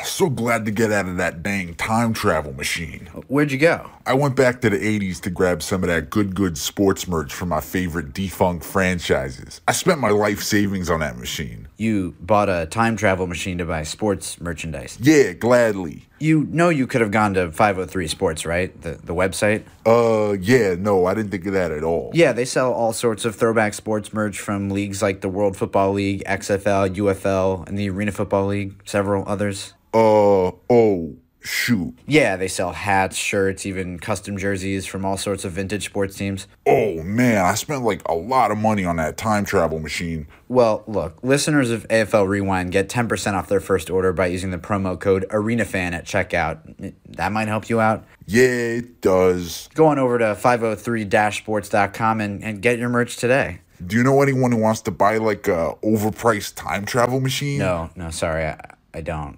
So glad to get out of that dang time travel machine. Where'd you go? I went back to the 80s to grab some of that good sports merch from my favorite defunct franchises. I spent my life savings on that machine. You bought a time travel machine to buy sports merchandise. Yeah, gladly. You know you could have gone to 503 Sports, right? The website? Yeah, no, I didn't think of that at all. Yeah, they sell all sorts of throwback sports merch from leagues like the World Football League, XFL, UFL, and the Arena Football League, several others. Shoot. Yeah, they sell hats, shirts, even custom jerseys from all sorts of vintage sports teams. Oh, man, I spent like a lot of money on that time travel machine. Well, look, listeners of AFL Rewind get 10% off their first order by using the promo code ArenaFan at checkout. That might help you out. Yeah, it does. Go on over to 503-sports.com and get your merch today. Do you know anyone who wants to buy like a overpriced time travel machine? No, sorry, I don't.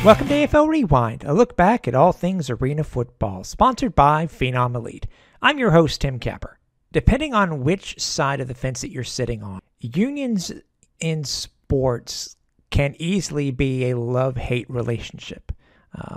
Welcome to AFL Rewind, a look back at all things arena football, sponsored by Phenom Elite. I'm your host, Tim Capper. Depending on which side of the fence that you're sitting on, unions in sports can easily be a love-hate relationship.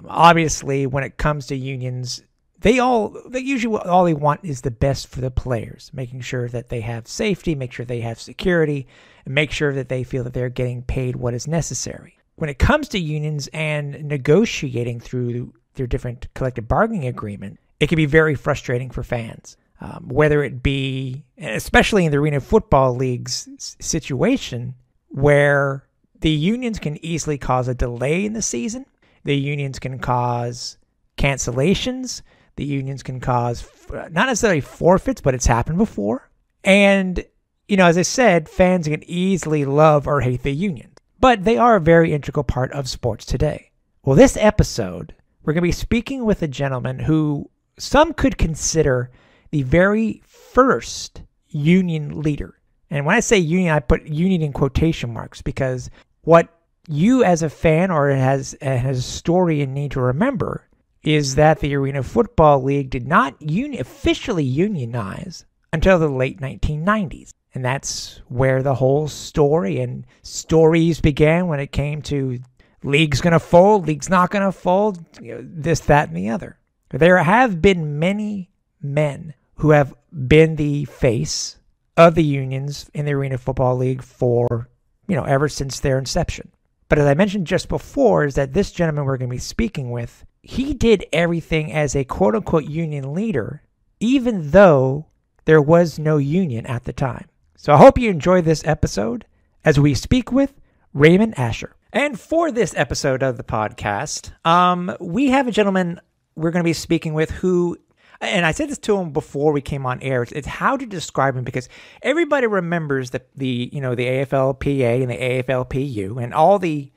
Obviously, when it comes to unions, they usually all they want is the best for the players, making sure that they have safety, make sure they have security, and make sure that they feel that they're getting paid what is necessary. When it comes to unions and negotiating through their different collective bargaining agreement, it can be very frustrating for fans. Whether it be, especially in the Arena Football League's situation, where the unions can easily cause a delay in the season, the unions can cause cancellations, the unions can cause not necessarily forfeits, but it's happened before. And, as I said, fans can easily love or hate the union. But they are a very integral part of sports today. Well, this episode, we're going to be speaking with a gentleman who some could consider the very first union leader. And when I say union, I put union in quotation marks because what you as a fan or as a historian need to remember is that the Arena Football League did not officially unionize until the late 1990s. And that's where the whole story and stories began when it came to league's going to fold, league's not going to fold, this, that, and the other. There have been many men who have been the face of the unions in the Arena Football League for, ever since their inception. But as I mentioned just before, is that this gentleman we're going to be speaking with, he did everything as a quote-unquote union leader, even though there was no union at the time. So I hope you enjoy this episode as we speak with Raymond Asher. And for this episode of the podcast, we have a gentleman we're going to be speaking with who, and I said this to him before we came on air, it's how to describe him because everybody remembers the AFLPA and the AFLPU and all the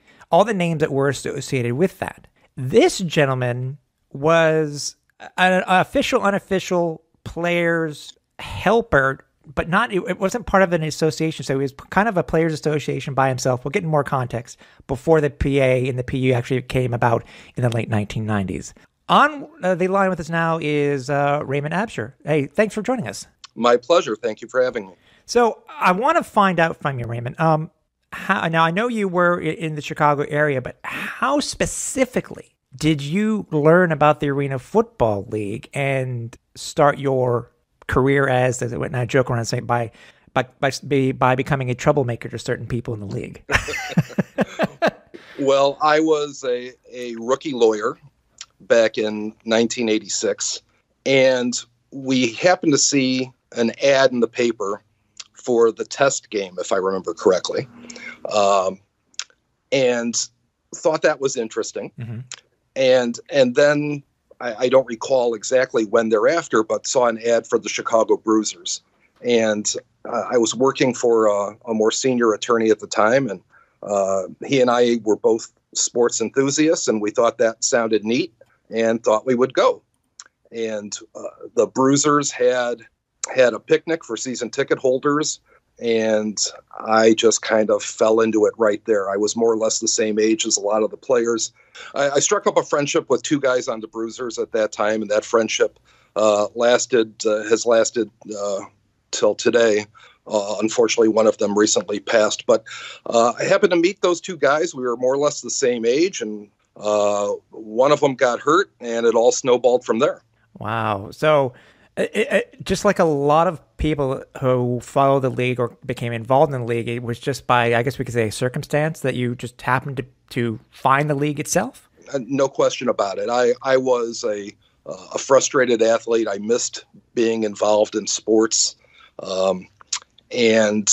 names that were associated with that. This gentleman was an official, unofficial players helper, but it wasn't part of an association, so he was kind of a players association by himself. We'll get in more context before the PA and the PU actually came about in the late 1990s. On the line with us now is Raymond Asher. Hey, thanks for joining us. My pleasure. Thank you for having me. So I want to find out from you, Raymond, now I know you were in the Chicago area, but how specifically did you learn about the Arena Football League and start your career as it went, and I joke around saying by becoming a troublemaker to certain people in the league? Well, I was a rookie lawyer back in 1986, and we happened to see an ad in the paper for the test game, if I remember correctly, and thought that was interesting. Mm-hmm. And then I don't recall exactly when thereafter, but saw an ad for the Chicago Bruisers. And I was working for a more senior attorney at the time, and he and I were both sports enthusiasts, and we thought that sounded neat and thought we would go. And the Bruisers had a picnic for season ticket holders, and I just kind of fell into it right there. I was more or less the same age as a lot of the players. I struck up a friendship with two guys on the Bruisers at that time, and that friendship has lasted till today. Unfortunately, one of them recently passed, but I happened to meet those two guys. We were more or less the same age, and one of them got hurt, and it all snowballed from there. Wow. So just like a lot of people who follow the league or became involved in the league, it was just by, I guess we could say, a circumstance that you just happened to find the league itself? No question about it. I was a frustrated athlete. I missed being involved in sports. And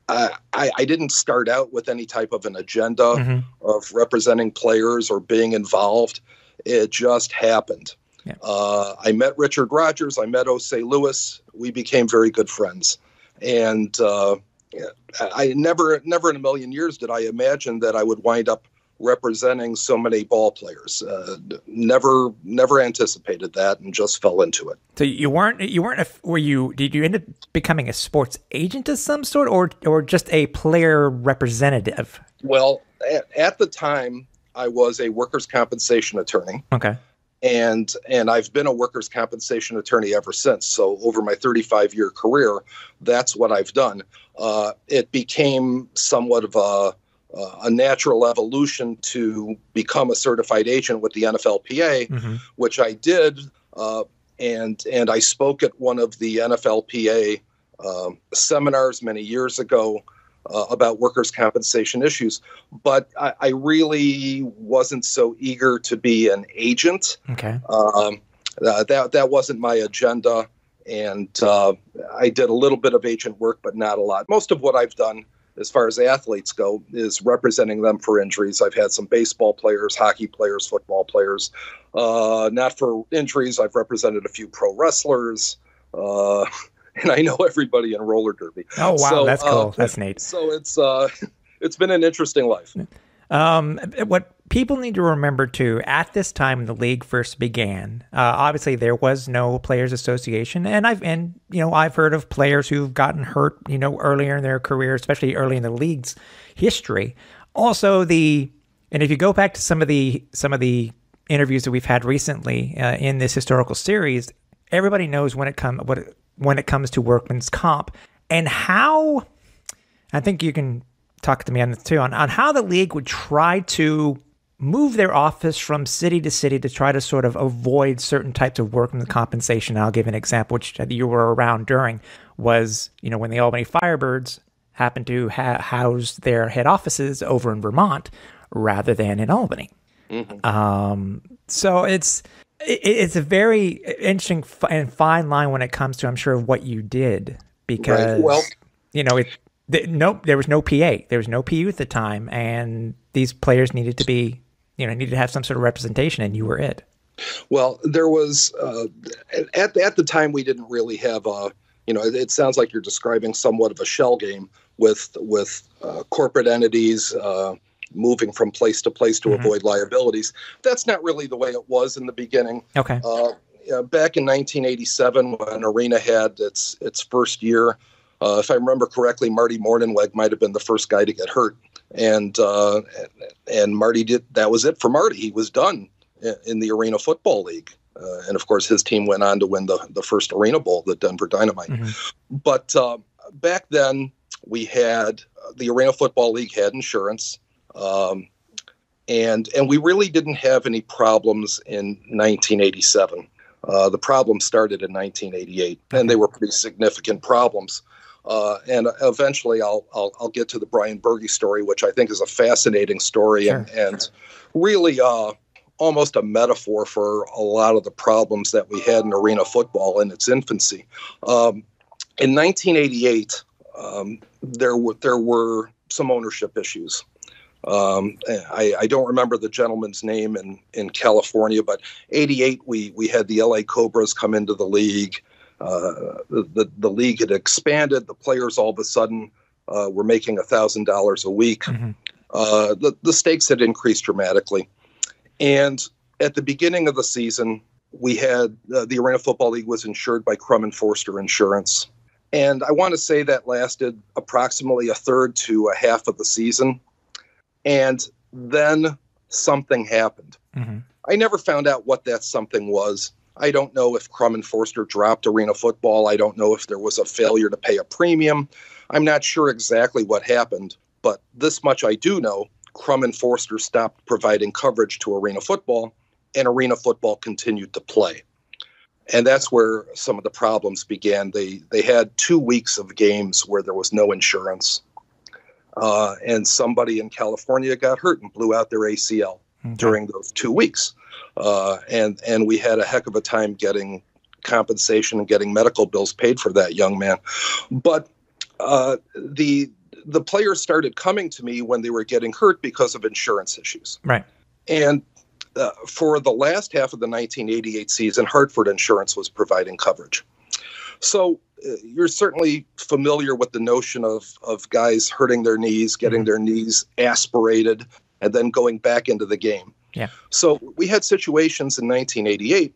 I didn't start out with any type of an agenda of representing players or being involved. It just happened. Yeah. I met Richard Rogers. I met Osei Lewis. We became very good friends. And I never in a million years did I imagine that I would wind up representing so many ball players. Never anticipated that, and just fell into it. So did you end up becoming a sports agent of some sort, or just a player representative? Well, at the time, I was a workers' compensation attorney. Okay. And I've been a workers' compensation attorney ever since. So over my 35-year career, that's what I've done. It became somewhat of a natural evolution to become a certified agent with the NFLPA, which I did. And I spoke at one of the NFLPA seminars many years ago about workers' compensation issues. But I really wasn't so eager to be an agent. Okay. That wasn't my agenda. And I did a little bit of agent work, but not a lot. Most of what I've done as far as athletes go is representing them for injuries. I've had some baseball players, hockey players, football players. Not for injuries. I've represented a few pro wrestlers. And I know everybody in roller derby. Oh, wow. So, that's cool. That's neat. So it's been an interesting life. What people need to remember too, at this time when the league first began, obviously there was no players association, and I've heard of players who've gotten hurt, earlier in their career, especially early in the league's history. Also, and if you go back to some of the interviews that we've had recently in this historical series, everybody knows when it comes to workman's comp and how. I think you can talk to me on this too, on how the league would try to move their office from city to city to try to sort of avoid certain types of workman's compensation. I'll give an example, which you were around during, was, when the Albany Firebirds happened to house their head offices over in Vermont rather than in Albany. So it's a very interesting and fine line when it comes to, I'm sure, what you did, because, right. Well, there was no PA. There was no PU at the time, and these players needed to have some sort of representation, and you were it. Well, there was at the time we didn't really have it sounds like you're describing somewhat of a shell game with corporate entities moving from place to place to avoid liabilities. That's not really the way it was in the beginning. Okay. Back in 1987, when Arena had its first year. If I remember correctly, Marty Mornhinweg might have been the first guy to get hurt, and Marty did. That was it for Marty. He was done in the Arena Football League, and of course, his team went on to win the first Arena Bowl, the Denver Dynamite. But back then, we had the Arena Football League had insurance, and we really didn't have any problems in 1987. The problem started in 1988, and they were pretty significant problems. And eventually I'll get to the Brian Berge story, which I think is a fascinating story. Sure. and really almost a metaphor for a lot of the problems that we had in arena football in its infancy. In 1988, there were some ownership issues. I don't remember the gentleman's name in California, but 88, we had the LA Cobras come into the league. The league had expanded. The players all of a sudden were making $1,000 a week. The stakes had increased dramatically. And at the beginning of the season, we had the Arena Football League was insured by Crum and Forster Insurance. And I want to say that lasted approximately a third to a half of the season. And then something happened. Mm-hmm. I never found out what that something was. I don't know if Crum and Forster dropped Arena Football. I don't know if there was a failure to pay a premium. I'm not sure exactly what happened, but this much I do know. Crum and Forster stopped providing coverage to Arena Football, and Arena Football continued to play. And that's where some of the problems began. They had 2 weeks of games where there was no insurance, and somebody in California got hurt and blew out their ACL during those 2 weeks. And we had a heck of a time getting compensation and getting medical bills paid for that young man. But the players started coming to me when they were getting hurt because of insurance issues. Right. And for the last half of the 1988 season, Hartford Insurance was providing coverage. So you're certainly familiar with the notion of guys hurting their knees, getting their knees aspirated, and then going back into the game. Yeah. So we had situations in 1988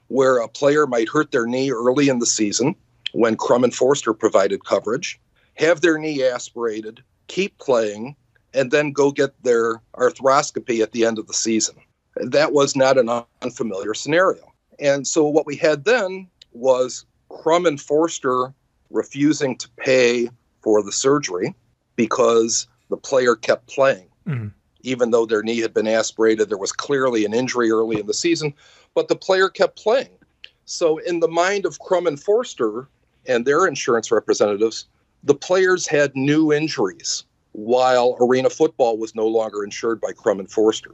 where a player might hurt their knee early in the season when Crum and Forster provided coverage, have their knee aspirated, keep playing, and then go get their arthroscopy at the end of the season. That was not an unfamiliar scenario. And so what we had then was Crum and Forster refusing to pay for the surgery because the player kept playing. Mm-hmm. Even though their knee had been aspirated, there was clearly an injury early in the season, but the player kept playing. So in the mind of Crum and Forster and their insurance representatives, the players had new injuries while Arena Football was no longer insured by Crum and Forster.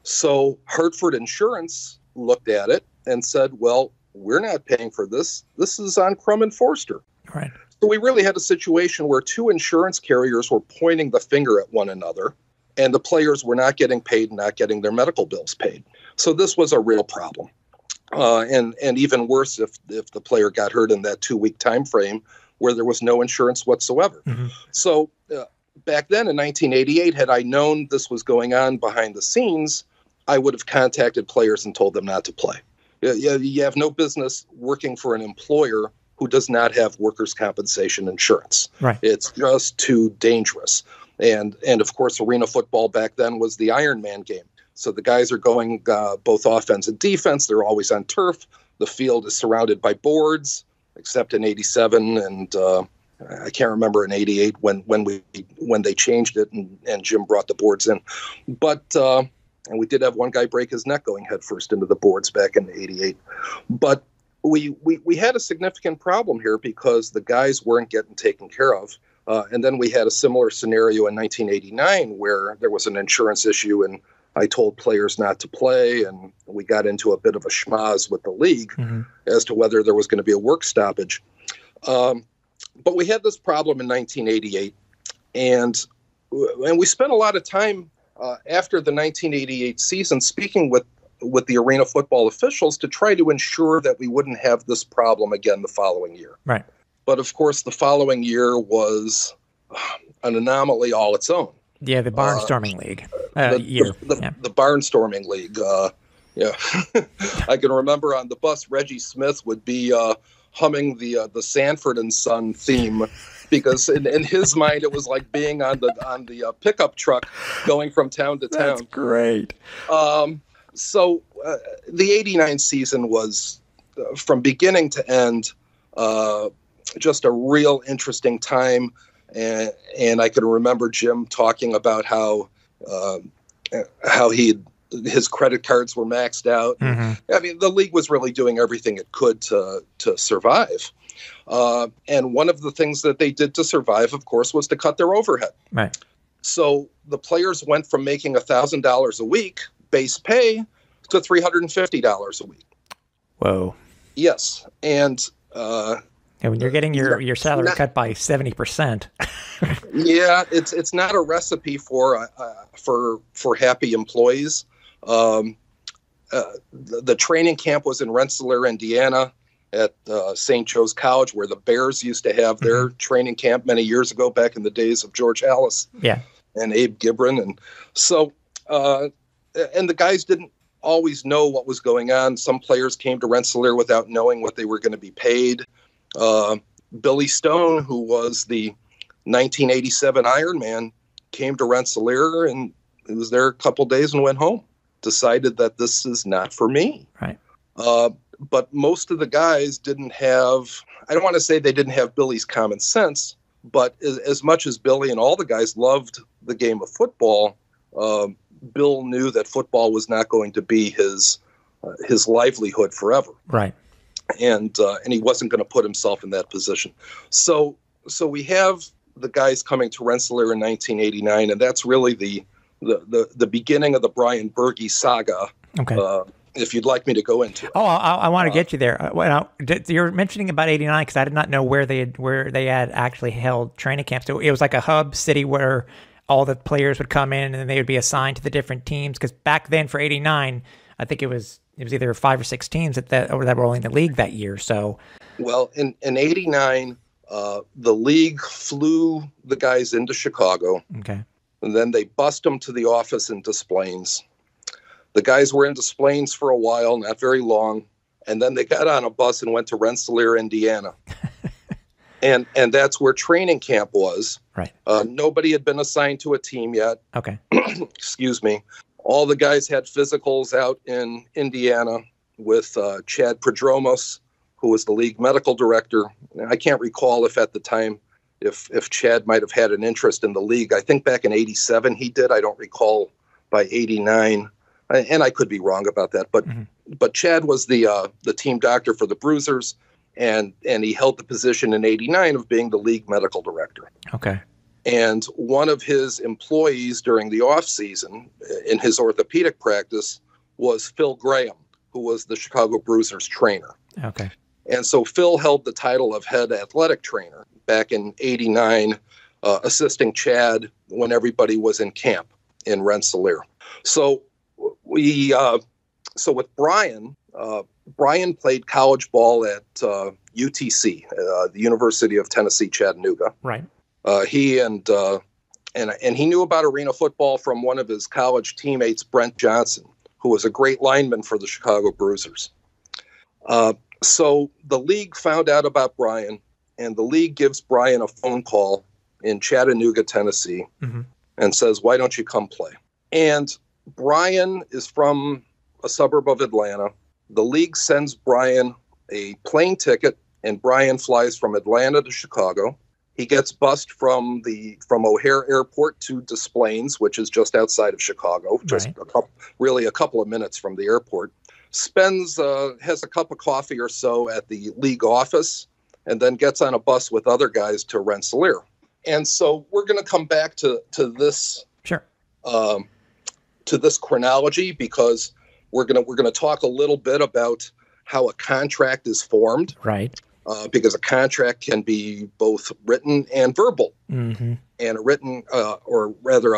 So Hartford Insurance looked at it and said, well, we're not paying for this. This is on Crum and Forster. Right. So we really had a situation where two insurance carriers were pointing the finger at one another, and the players were not getting paid and not getting their medical bills paid. So this was a real problem. And even worse if the player got hurt in that 2-week time frame where there was no insurance whatsoever. Mm-hmm. So back then in 1988, had I known this was going on behind the scenes, I would have contacted players and told them not to play. You have no business working for an employer who does not have workers' compensation insurance. Right. It's just too dangerous. And of course, Arena Football back then was the Iron Man game. So the guys are going both offense and defense. They're always on turf. The field is surrounded by boards, except in 87 and I can't remember in 88 when they changed it and Jim brought the boards in. But and we did have one guy break his neck going headfirst into the boards back in 88. But we had a significant problem here because the guys weren't getting taken care of. And then we had a similar scenario in 1989 where there was an insurance issue and I told players not to play, and we got into a bit of a schmoz with the league as to whether there was going to be a work stoppage. But we had this problem in 1988, and we spent a lot of time after the 1988 season speaking with the Arena Football officials to try to ensure that we wouldn't have this problem again the following year. Right. But of course, the following year was an anomaly all its own. Yeah, the Barnstorming League. The Barnstorming League. Yeah, I can remember on the bus, Reggie Smith would be humming the Sanford and Son theme because in his mind it was like being on the pickup truck going from town to town. That's great. So the '89 season was from beginning to end just a real interesting time. And I can remember Jim talking about how his credit cards were maxed out. Mm-hmm. I mean, the league was really doing everything it could to survive. And one of the things that they did to survive, of course, was to cut their overhead. Right. So the players went from making $1,000 a week base pay to $350 a week. Whoa. Yes, and. And when you're getting your salary cut by 70%. Yeah, it's not a recipe for happy employees. The training camp was in Rensselaer, Indiana, at St. Joe's College, where the Bears used to have their training camp many years ago, back in the days of George Halas and Abe Gibran. And so, and the guys didn't always know what was going on. Some players came to Rensselaer without knowing what they were going to be paid. Billy Stone, who was the 1987 Ironman, came to Rensselaer and he was there a couple days and went home. Decided that this is not for me. Right. But most of the guys didn't have, I don't want to say they didn't have Billy's common sense, but as much as Billy and all the guys loved the game of football, Bill knew that football was not going to be his livelihood forever. Right. And he wasn't going to put himself in that position. So we have the guys coming to Rensselaer in 1989, and that's really the beginning of the Brian Berge saga. Okay. If you'd like me to go into it. Oh, I want to get you there. You're mentioning about 89 because I did not know where they had actually held training camps. So it was like a hub city where all the players would come in and then they would be assigned to the different teams. Because back then for 89, I think it was either 5 or 6 teams that were only in the league that year. So, well, in 89, the league flew the guys into Chicago. Okay. And then they bussed them to the office in Des Plaines. The guys were in Des Plaines for a while, not very long, and then they got on a bus and went to Rensselaer, Indiana. and that's where training camp was. Right. Nobody had been assigned to a team yet. Okay. Excuse me. All the guys had physicals out in Indiana with Chad Prodromos, who was the league medical director. I can't recall if at the time if Chad might have had an interest in the league. I think back in 87 he did. I don't recall by 89. And I could be wrong about that, but Chad was the team doctor for the Bruisers, and he held the position in 89 of being the league medical director. Okay. And one of his employees during the off season in his orthopedic practice was Phil Graham, who was the Chicago Bruisers trainer. Okay. And so Phil held the title of head athletic trainer back in 89, assisting Chad when everybody was in camp in Rensselaer. So with Brian, Brian played college ball at UTC, the University of Tennessee, Chattanooga. Right. He and he knew about arena football from one of his college teammates, Brent Johnson, who was a great lineman for the Chicago Bruisers. So the league found out about Brian, and the league gives Brian a phone call in Chattanooga, Tennessee, and says, "Why don't you come play?" And Brian is from a suburb of Atlanta. The league sends Brian a plane ticket, and Brian flies from Atlanta to Chicago. He gets bused from O'Hare Airport to Des Plaines, which is just outside of Chicago, just a couple of minutes from the airport. Has a cup of coffee or so at the league office, and then gets on a bus with other guys to Rensselaer. And so we're going to come back to this. Sure. To this chronology, because we're gonna talk a little bit about how a contract is formed, right? Because a contract can be both written and verbal, and a written, or rather,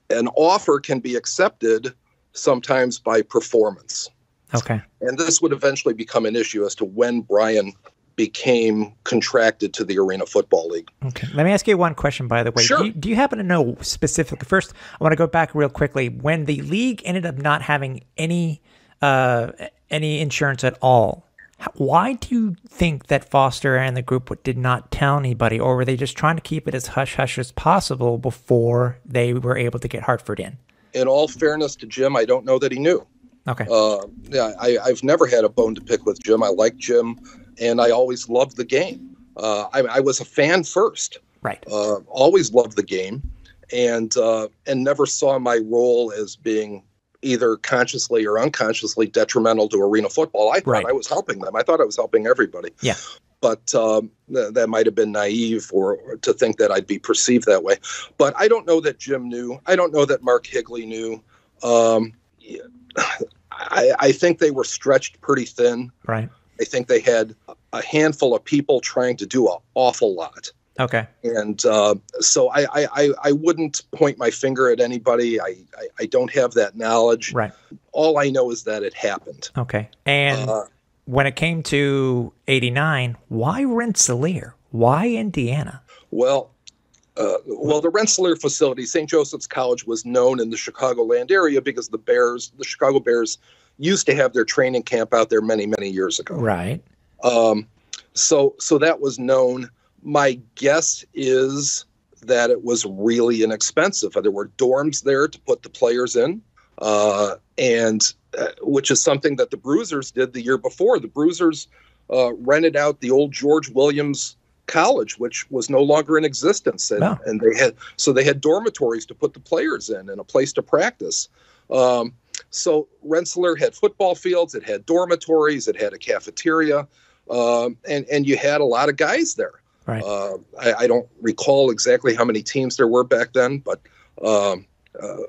an offer can be accepted sometimes by performance. Okay, and this would eventually become an issue as to when Brian became contracted to the Arena Football League. Okay. Let me ask you one question, by the way. Sure. Do you happen to know specifically? First, I want to go back real quickly. When the league ended up not having any insurance at all, why do you think that Foster and the group did not tell anybody, or were they just trying to keep it as hush-hush as possible before they were able to get Hartford in? In all fairness to Jim, I don't know that he knew. Okay. I've never had a bone to pick with Jim. I like Jim, and I always loved the game. I was a fan first. Right. Always loved the game, and never saw my role as being either consciously or unconsciously detrimental to arena football. I thought I was helping them. I thought I was helping everybody. Yeah. But that might have been naive or to think that I'd be perceived that way. But I don't know that Jim knew. I don't know that Mark Higley knew. I think they were stretched pretty thin. Right. I think they had a handful of people trying to do an awful lot. Okay. And so I wouldn't point my finger at anybody. I don't have that knowledge. Right. All I know is that it happened. Okay. And when it came to 89, why Rensselaer? Why Indiana? Well, the Rensselaer facility, St. Joseph's College, was known in the Chicagoland area because the Chicago Bears, used to have their training camp out there many, many years ago. Right. So that was known. My guess is that it was really inexpensive. There were dorms there to put the players in, which is something that the Bruisers did the year before. The Bruisers rented out the old George Williams College, which was no longer in existence, and they had dormitories to put the players in and a place to practice. So Rensselaer had football fields, it had dormitories, it had a cafeteria, and you had a lot of guys there. Right. I don't recall exactly how many teams there were back then, but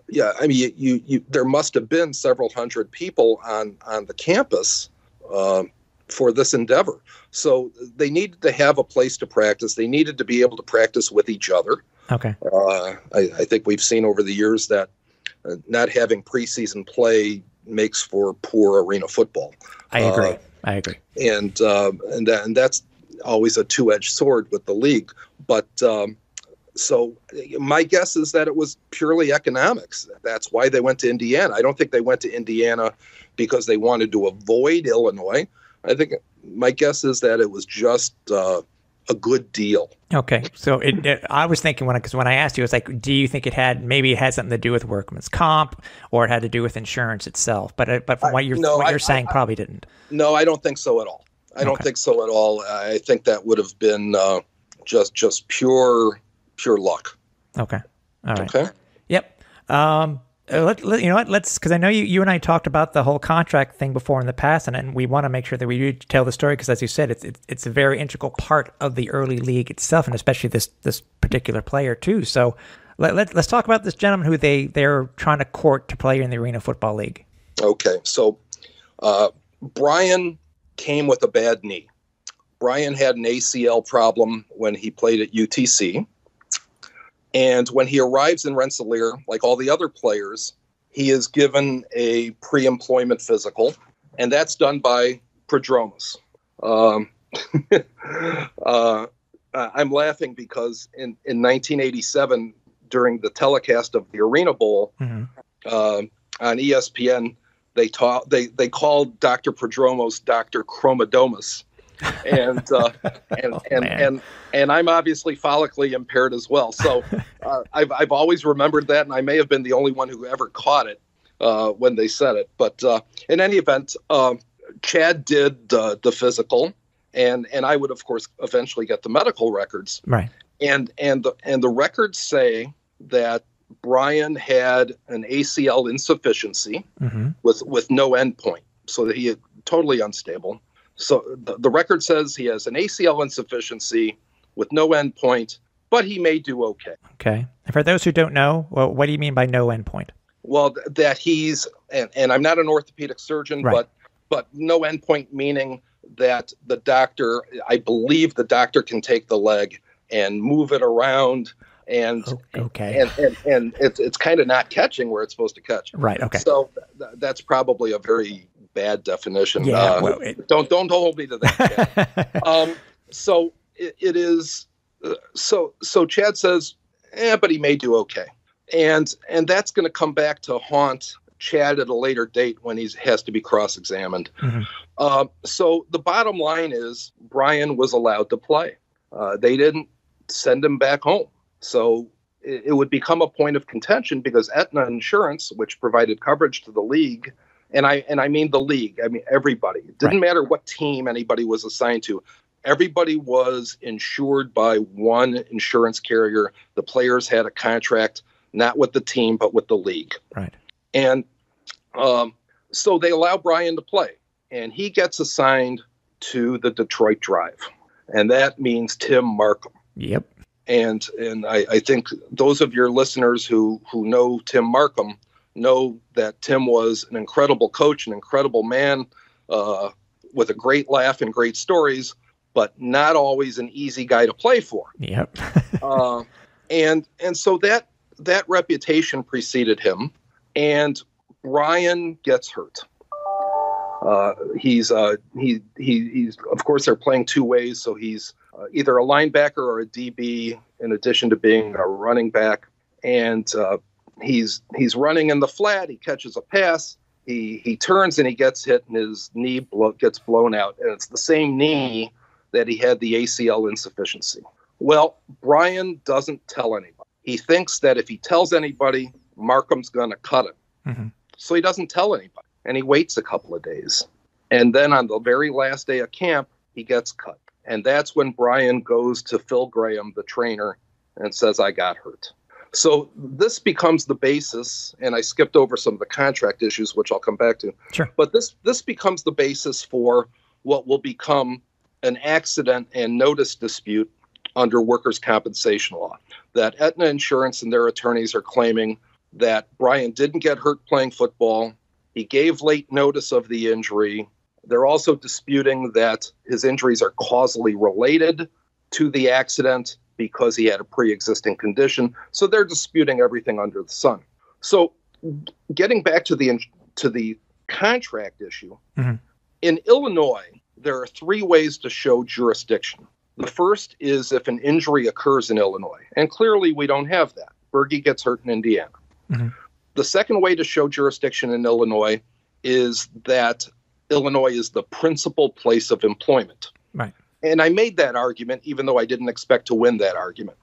yeah, I mean, you there must have been several hundred people on the campus for this endeavor. So they needed to have a place to practice. They needed to be able to practice with each other. Okay. I think we've seen over the years that not having preseason play makes for poor arena football. I agree. And that's always a two-edged sword with the league. But so my guess is that it was purely economics. That's why they went to Indiana. I don't think they went to Indiana because they wanted to avoid Illinois. I think my guess is that it was just a good deal. Okay. So I was thinking because when I asked you, it's like, do you think it had something to do with workman's comp or it had to do with insurance itself? But from what you're saying, probably didn't. No, I don't think so at all. I don't think so at all. I think that would have been just pure luck. Okay. All right. Okay. Yep. Let's because I know you and I talked about the whole contract thing before in the past, and we want to make sure that we do tell the story because, as you said, it's a very integral part of the early league itself, and especially this particular player too. So let's talk about this gentleman who they're trying to court to play in the Arena Football League. Okay, so Brian came with a bad knee. Brian had an ACL problem when he played at UTC. And when he arrives in Rensselaer, like all the other players, he is given a pre-employment physical, and that's done by Prodromos. I'm laughing because in 1987, during the telecast of the Arena Bowl on ESPN, they called Dr. Prodromos Dr. Chromodomus. And I'm obviously follically impaired as well. So I've always remembered that, and I may have been the only one who ever caught it when they said it. But in any event, Chad did the physical, and I would of course eventually get the medical records. Right. And the records say that Brian had an ACL insufficiency with no endpoint, so that he had totally unstable. So the record says he has an ACL insufficiency with no endpoint, but he may do okay. Okay. And for those who don't know, well, what do you mean by no endpoint? Well, that he's, and I'm not an orthopedic surgeon, right. but no endpoint meaning that the doctor, I believe the doctor can take the leg and move it around and it's kind of not catching where it's supposed to catch. Right. Okay. So that's probably a very bad definition. Yeah. Don't hold me to that. So it is. So Chad says, but he may do okay, and that's going to come back to haunt Chad at a later date when he has to be cross-examined. So the bottom line is Brian was allowed to play. They didn't send him back home. So it would become a point of contention because Aetna Insurance, which provided coverage to the league, and I mean the league, I mean everybody. It didn't matter what team anybody was assigned to. Everybody was insured by one insurance carrier. The players had a contract, not with the team, but with the league. Right. And so they allow Brian to play, and he gets assigned to the Detroit Drive, and that means Tim Markham. Yep. And I think those of your listeners who know Tim Markham know that Tim was an incredible coach, an incredible man with a great laugh and great stories, but not always an easy guy to play for. Yep. And so that reputation preceded him, and Brian gets hurt. He's of course they're playing two ways, so he's either a linebacker or a DB in addition to being a running back, and he's running in the flat. He catches a pass. He turns and he gets hit, and his knee gets blown out, and it's the same knee that he had the ACL insufficiency. Well, Brian doesn't tell anybody. He thinks that if he tells anybody, Markham's going to cut him. Mm-hmm. So he doesn't tell anybody, and he waits a couple of days. And then on the very last day of camp, he gets cut. And that's when Brian goes to Phil Graham, the trainer, and says, I got hurt. So this becomes the basis, and I skipped over some of the contract issues, which I'll come back to. Sure. But this becomes the basis for what will become an accident and notice dispute under workers' compensation law. That Aetna Insurance and their attorneys are claiming that Brian didn't get hurt playing football. He gave late notice of the injury. They're also disputing that his injuries are causally related to the accident because he had a pre-existing condition. So they're disputing everything under the sun. So getting back to the contract issue, mm-hmm. In Illinois, there are 3 ways to show jurisdiction. The first is if an injury occurs in Illinois, and clearly we don't have that. Berge gets hurt in Indiana. Mm-hmm. The second way to show jurisdiction in Illinois is that Illinois is the principal place of employment. Right. And I made that argument, even though I didn't expect to win that argument.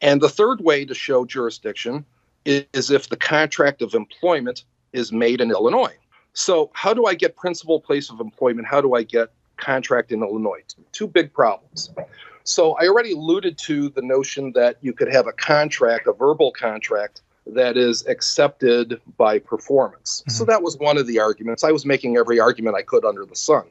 And the third way to show jurisdiction is if the contract of employment is made in Illinois. So how do I get principal place of employment? How do I get contract in Illinois? 2 big problems. So I already alluded to the notion that you could have a contract, a verbal contract, that is accepted by performance. Mm-hmm. So that was one of the arguments. I was making every argument I could under the sun.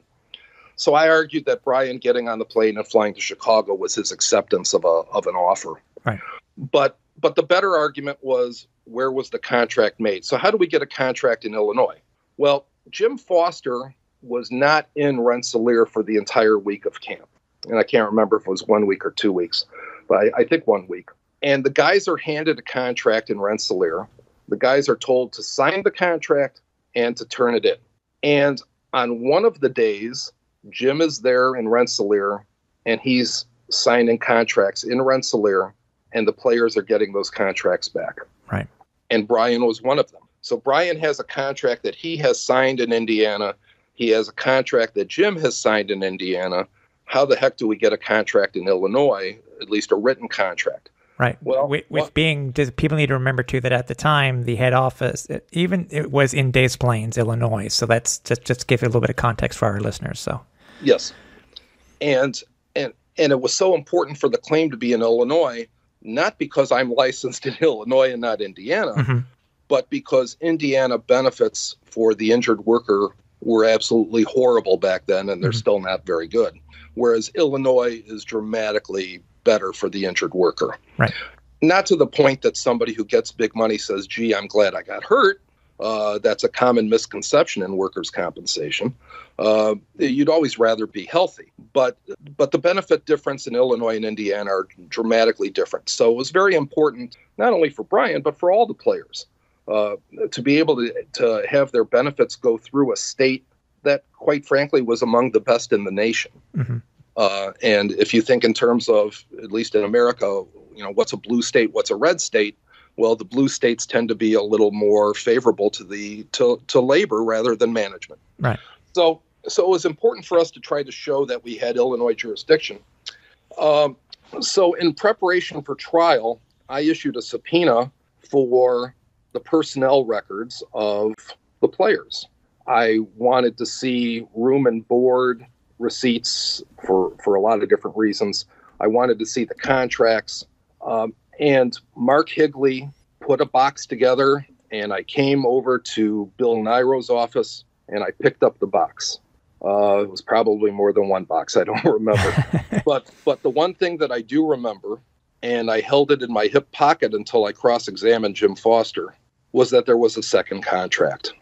So I argued that Brian getting on the plane and flying to Chicago was his acceptance of an offer. Right. But the better argument was, where was the contract made? So how do we get a contract in Illinois? Well, Jim Foster was not in Rensselaer for the entire week of camp. And I can't remember if it was 1 week or 2 weeks, but I think 1 week. And the guys are handed a contract in Rensselaer. The guys are told to sign the contract and to turn it in. And on one of the days, Jim is there in Rensselaer, and he's signing contracts in Rensselaer, and the players are getting those contracts back. Right. And Brian was one of them. So Brian has a contract that he has signed in Indiana. He has a contract that Jim has signed in Indiana. How the heck do we get a contract in Illinois, at least a written contract? Right. Well, people need to remember too that at the time the head office, it was in Des Plaines, Illinois. So that's just give you a little bit of context for our listeners. So yes, and it was so important for the claim to be in Illinois, not because I'm licensed in Illinois and not Indiana, mm-hmm. but because Indiana benefits for the injured worker were absolutely horrible back then, and they're mm-hmm. still not very good. Whereas Illinois is dramatically better for the injured worker. Right. Not to the point that somebody who gets big money says, gee, I'm glad I got hurt. That's a common misconception in workers' compensation. You'd always rather be healthy. But the benefit difference in Illinois and Indiana are dramatically different. So it was very important, not only for Brian, but for all the players, to be able to have their benefits go through a state that, quite frankly, was among the best in the nation. Mm-hmm. And if you think in terms of, at least in America, what's a blue state, what's a red state? Well, the blue states tend to be a little more favorable to labor rather than management. Right. So it was important for us to try to show that we had Illinois jurisdiction. So in preparation for trial, I issued a subpoena for the personnel records of the players. I wanted to see room and board receipts for a lot of different reasons. I wanted to see the contracts. And Mark Higley put a box together, and I came over to Bill Niro's office, and I picked up the box. It was probably more than one box. I don't remember. But the one thing that I do remember, and I held it in my hip pocket until I cross-examined Jim Foster, was that there was a second contract.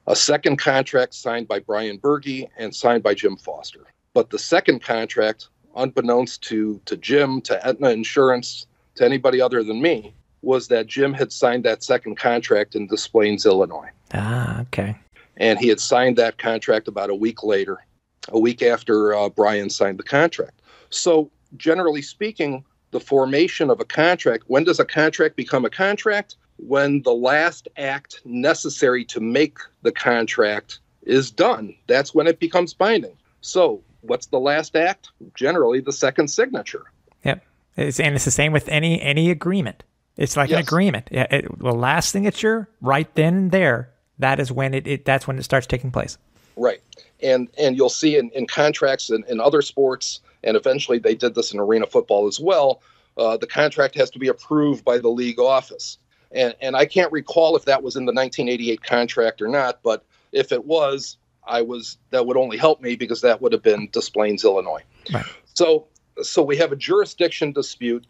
A second contract signed by Brian Berge and signed by Jim Foster. But the second contract, unbeknownst to Jim, to Aetna Insurance, to anybody other than me, was that Jim had signed that second contract in Des Plaines, Illinois. Ah, okay. And he had signed that contract about a week later, a week after Brian signed the contract. So generally speaking, the formation of a contract, when does a contract become a contract? When the last act necessary to make the contract is done. That's when it becomes binding. So what's the last act? Generally, the second signature. Yep. And it's the same with any agreement. It's like an agreement. The last signature, right then and there, that is when that's when it starts taking place. Right. And you'll see in contracts in other sports, and eventually they did this in arena football as well, the contract has to be approved by the league office. And I can't recall if that was in the 1988 contract or not, but if it was, that would only help me because that would have been Des Plaines, Illinois. Right. So we have a jurisdiction dispute.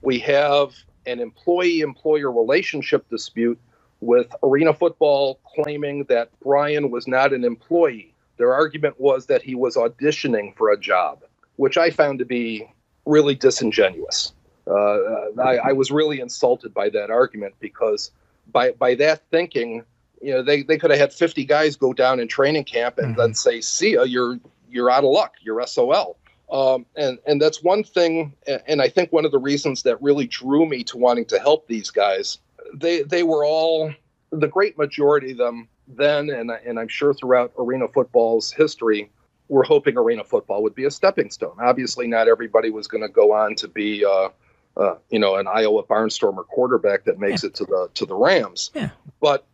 We have an employee-employer relationship dispute with arena football claiming that Brian was not an employee. Their argument was that he was auditioning for a job, which I found to be really disingenuous. I was really insulted by that argument because by that thinking, they could have had 50 guys go down in training camp and then say, "See ya, you're out of luck, you're SOL." And that's one thing, and I think one of the reasons that really drew me to wanting to help these guys. They were all, the great majority of them then, and I'm sure throughout arena football's history, were hoping arena football would be a stepping stone. Obviously, not everybody was going to go on to be, an Iowa Barnstormer quarterback that makes it to the Rams. Yeah. But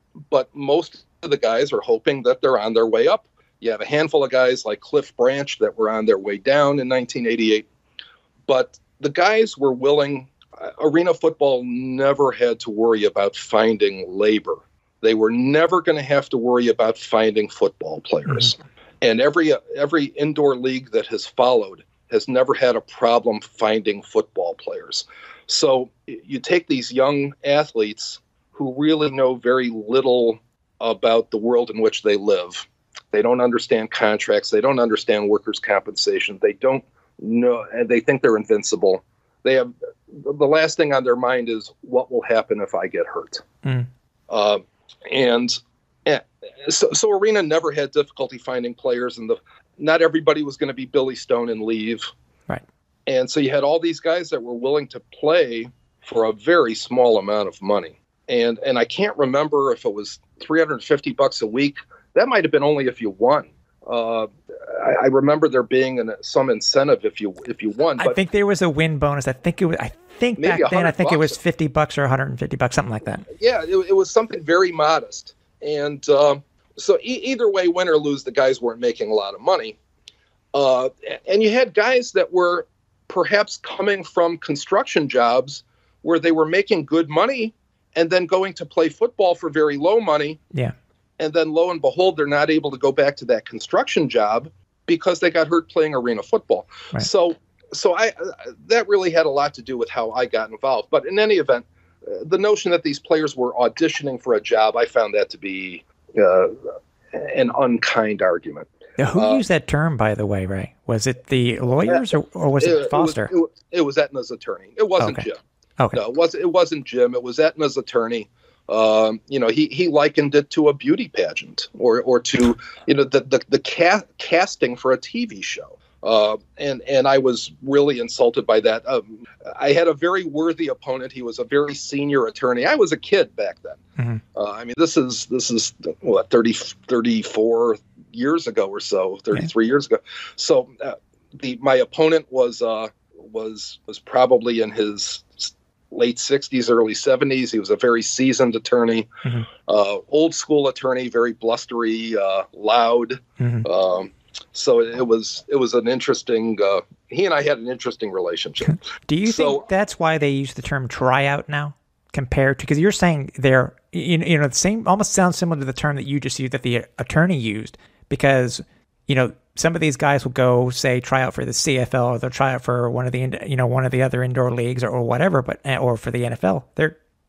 most of the guys are hoping that they're on their way up. You have a handful of guys like Cliff Branch that were on their way down in 1988. But the guys were willing. Arena football never had to worry about finding labor. They were never going to have to worry about finding football players. Mm-hmm. And every indoor league that has followed has never had a problem finding football players. So you take these young athletes who really know very little about the world in which they live. They don't understand contracts. They don't understand workers' compensation. They don't know, and they think they're invincible. They have the last thing on their mind is what will happen if I get hurt. So arena never had difficulty finding players, and not everybody was going to be Billy Stone and leave. Right. And so you had all these guys that were willing to play for a very small amount of money. And I can't remember if it was $350 a week. That might have been only if you won. I remember there being some incentive if you won. But I think there was a win bonus. I think back then, I think it was $50 or $150, something like that. Yeah, it was something very modest. And so either way, win or lose, the guys weren't making a lot of money. And you had guys that were perhaps coming from construction jobs where they were making good money and then going to play football for very low money. Yeah. And then lo and behold, they're not able to go back to that construction job because they got hurt playing arena football. Right. So that really had a lot to do with how I got involved. But in any event, the notion that these players were auditioning for a job, I found that to be an unkind argument. Now, who used that term, by the way, Ray? Was it the lawyers or was it Foster? It was Aetna's attorney. It wasn't Jim. Okay. No, it wasn't Jim. It was Aetna's attorney. He likened it to a beauty pageant or to the casting for a TV show. And I was really insulted by that. I had a very worthy opponent. He was a very senior attorney. I was a kid back then. Mm-hmm. This is what 34 years ago or so, 33 years ago. So my opponent was probably in his late 60s, early 70s. He was a very seasoned attorney, old school attorney, very blustery, loud. Mm-hmm. So it was an interesting. He and I had an interesting relationship. Do you think that's why they use the term tryout now, compared to, because you're saying they're the same, almost sounds similar to the term that you just used that the attorney used, because some of these guys will go say try out for the CFL or they'll try out for one of the other indoor leagues or whatever, or for the NFL.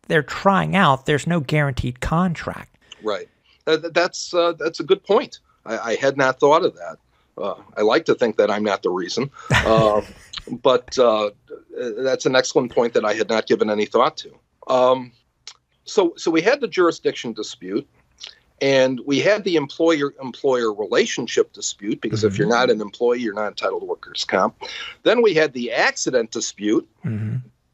They're trying out. There's no guaranteed contract. Right. That's a good point. I had not thought of that. I like to think that I'm not the reason, but that's an excellent point that I had not given any thought to. So we had the jurisdiction dispute, and we had the employer-employer relationship dispute, because if you're not an employee, you're not entitled to workers' comp. Then we had the accident dispute,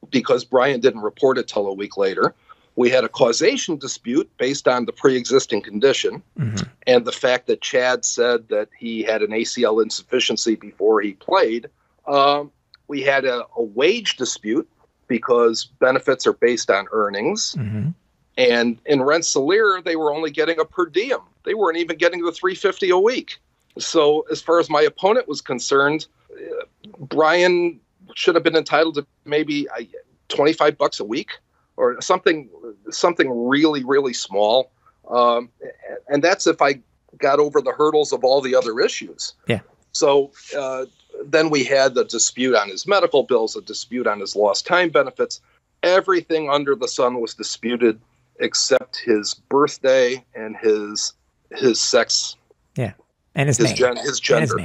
because Brian didn't report it till a week later. We had a causation dispute based on the pre-existing condition and the fact that Chad said that he had an ACL insufficiency before he played. We had a wage dispute because benefits are based on earnings. And in Rensselaer, they were only getting a per diem. They weren't even getting the $350 a week. So as far as my opponent was concerned, Brian should have been entitled to maybe $25 a week or something really, really small. And that's if I got over the hurdles of all the other issues. Yeah. So then we had the dispute on his medical bills, a dispute on his lost time benefits. Everything under the sun was disputed except his birthday and his sex. Yeah. And his name. His gender.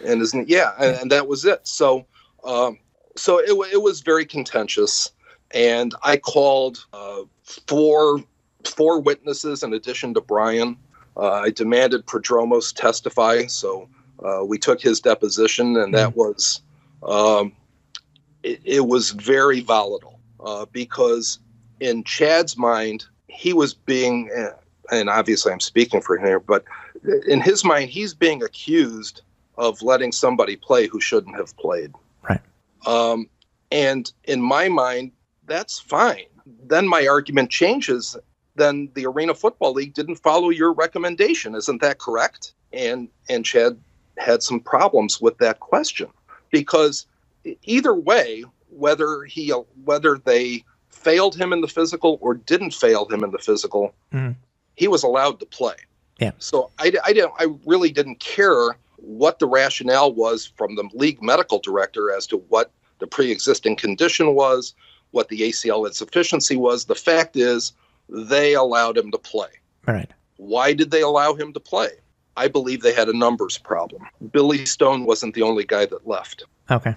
And his name. And that was it. So it was very contentious. And I called four witnesses in addition to Brian. I demanded Prodromos testify. So we took his deposition, and that was it was very volatile because in Chad's mind, he was being, and obviously I'm speaking for him here, but in his mind, he's being accused of letting somebody play who shouldn't have played. Right. And in my mind, that's fine. Then my argument changes. Then the Arena Football League didn't follow your recommendation. Isn't that correct? And Chad had some problems with that question because either way, whether they failed him in the physical or didn't fail him in the physical, he was allowed to play. Yeah. So I really didn't care what the rationale was from the league medical director as to what the pre-existing condition was, what the ACL insufficiency was. The fact is they allowed him to play. All right. Why did they allow him to play? I believe they had a numbers problem. Billy Stone wasn't the only guy that left. Okay.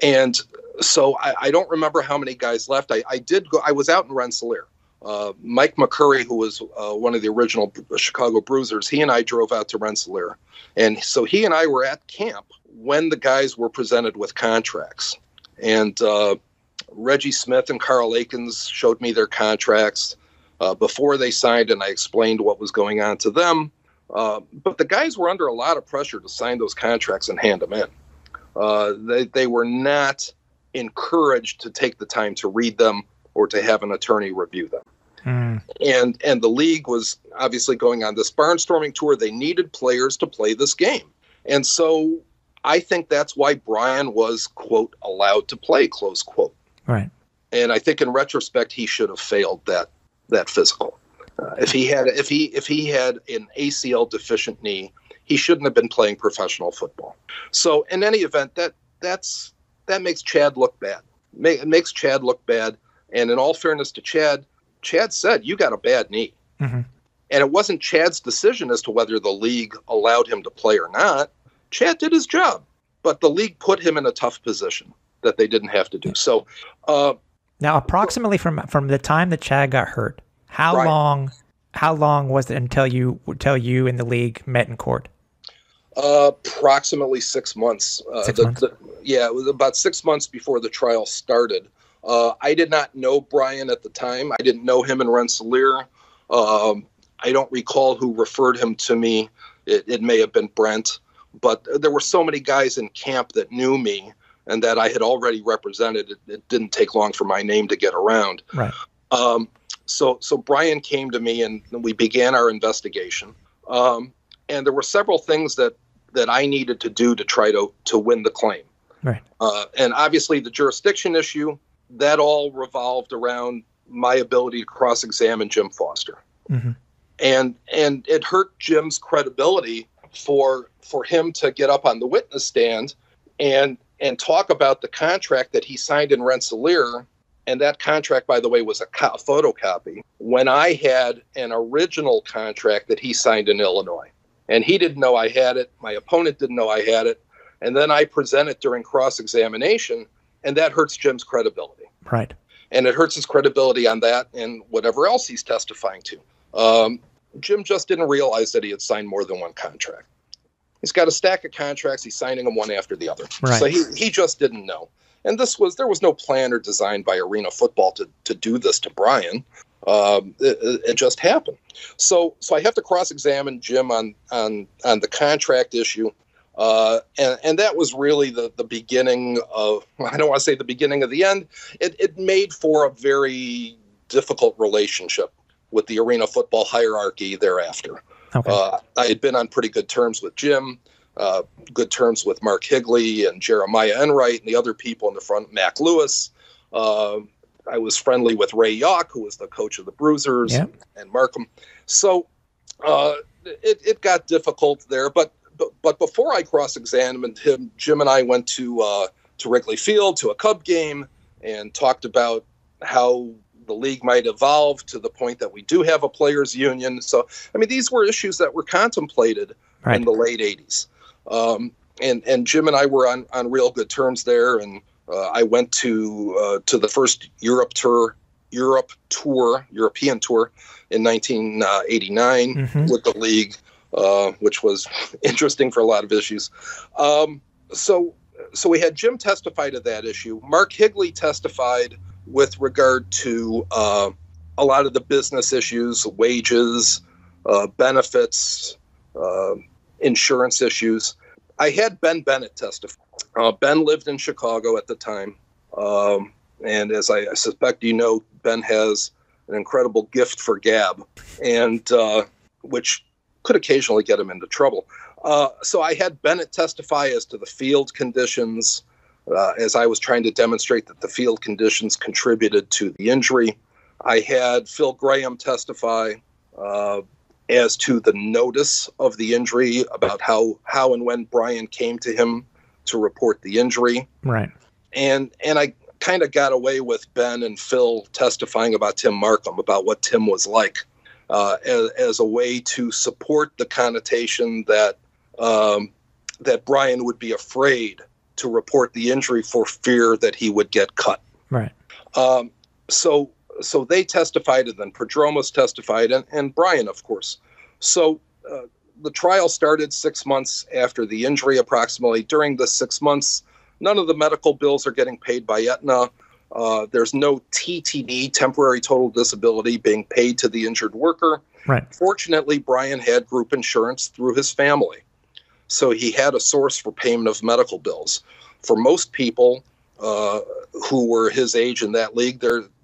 And so I don't remember how many guys left. I did go. I was out in Rensselaer. Mike McCurry, who was one of the original Chicago Bruisers, he and I drove out to Rensselaer. And so he and I were at camp when the guys were presented with contracts. And Reggie Smith and Carl Akins showed me their contracts before they signed, and I explained what was going on to them. But the guys were under a lot of pressure to sign those contracts and hand them in. They were not encouraged to take the time to read them or to have an attorney review them. And the league was obviously going on this barnstorming tour. They needed players to play this game. And so I think that's why Brian was, quote, allowed to play, close quote. Right. And I think in retrospect, he should have failed that physical. If he had an ACL deficient knee, he shouldn't have been playing professional football. So in any event, that makes Chad look bad. It makes Chad look bad. And in all fairness to Chad said, you got a bad knee. And it wasn't Chad's decision as to whether the league allowed him to play or not. Chad did his job, but the league put him in a tough position that they didn't have to do. So now, approximately from the time that Chad got hurt, how long was it until you and the league met in court? Approximately 6 months. 6 months? It was about 6 months before the trial started. I did not know Brian at the time. I didn't know him in Rensselaer. I don't recall who referred him to me. It may have been Brent. But there were so many guys in camp that knew me and that I had already represented. It didn't take long for my name to get around. Right. So Brian came to me and we began our investigation. And there were several things that I needed to do to try to win the claim. Right. And obviously the jurisdiction issue, that all revolved around my ability to cross-examine Jim Foster. And it hurt Jim's credibility for him to get up on the witness stand and talk about the contract that he signed in Rensselaer. And that contract, by the way, was a photocopy when I had an original contract that he signed in Illinois. And he didn't know I had it. My opponent didn't know I had it. And then I present it during cross-examination, and that hurts Jim's credibility. Right. And it hurts his credibility on that and whatever else he's testifying to. Jim just didn't realize that he had signed more than one contract. He's got a stack of contracts. He's signing them one after the other. Right. So he just didn't know. there was no plan or design by Arena Football to do this to Brian. It just happened. So I have to cross-examine Jim on the contract issue. And that was really the beginning of, I don't want to say the beginning of the end. It made for a very difficult relationship with the Arena Football hierarchy thereafter. Okay. I had been on pretty good terms with Jim, good terms with Mark Higley and Jeremiah Enright and the other people in the front, Mac Lewis. I was friendly with Ray Yawk, who was the coach of the Bruisers, and Markham. So it got difficult there. But before I cross-examined him, Jim and I went to Wrigley Field to a Cub game and talked about how the league might evolve to the point that we do have a players' union. So, I mean, these were issues that were contemplated in the late 80s. And Jim and I were on real good terms there. And I went to the first European tour in 1989 with the league, which was interesting for a lot of issues. So we had Jim testify to that issue. Mark Higley testified with regard to a lot of the business issues, wages, benefits, insurance issues. I had Ben Bennett testify. Ben lived in Chicago at the time. And as I suspect you know, Ben has an incredible gift for gab, and which could occasionally get him into trouble. So I had Bennett testify as to the field conditions, as I was trying to demonstrate that the field conditions contributed to the injury. I had Phil Graham testify as to the notice of the injury, about how and when Brian came to him to report the injury. Right. And I kind of got away with Ben and Phil testifying about Tim Markham, about what Tim was like, as a way to support the connotation that Brian would be afraid to report the injury for fear that he would get cut. Right. So they testified, and then Prodromos testified, and Brian, of course. So the trial started 6 months after the injury, approximately. During the 6 months, none of the medical bills are getting paid by Aetna. There's no TTD, temporary total disability, being paid to the injured worker. Right. Fortunately, Brian had group insurance through his family, so he had a source for payment of medical bills. For most people who were his age in that league,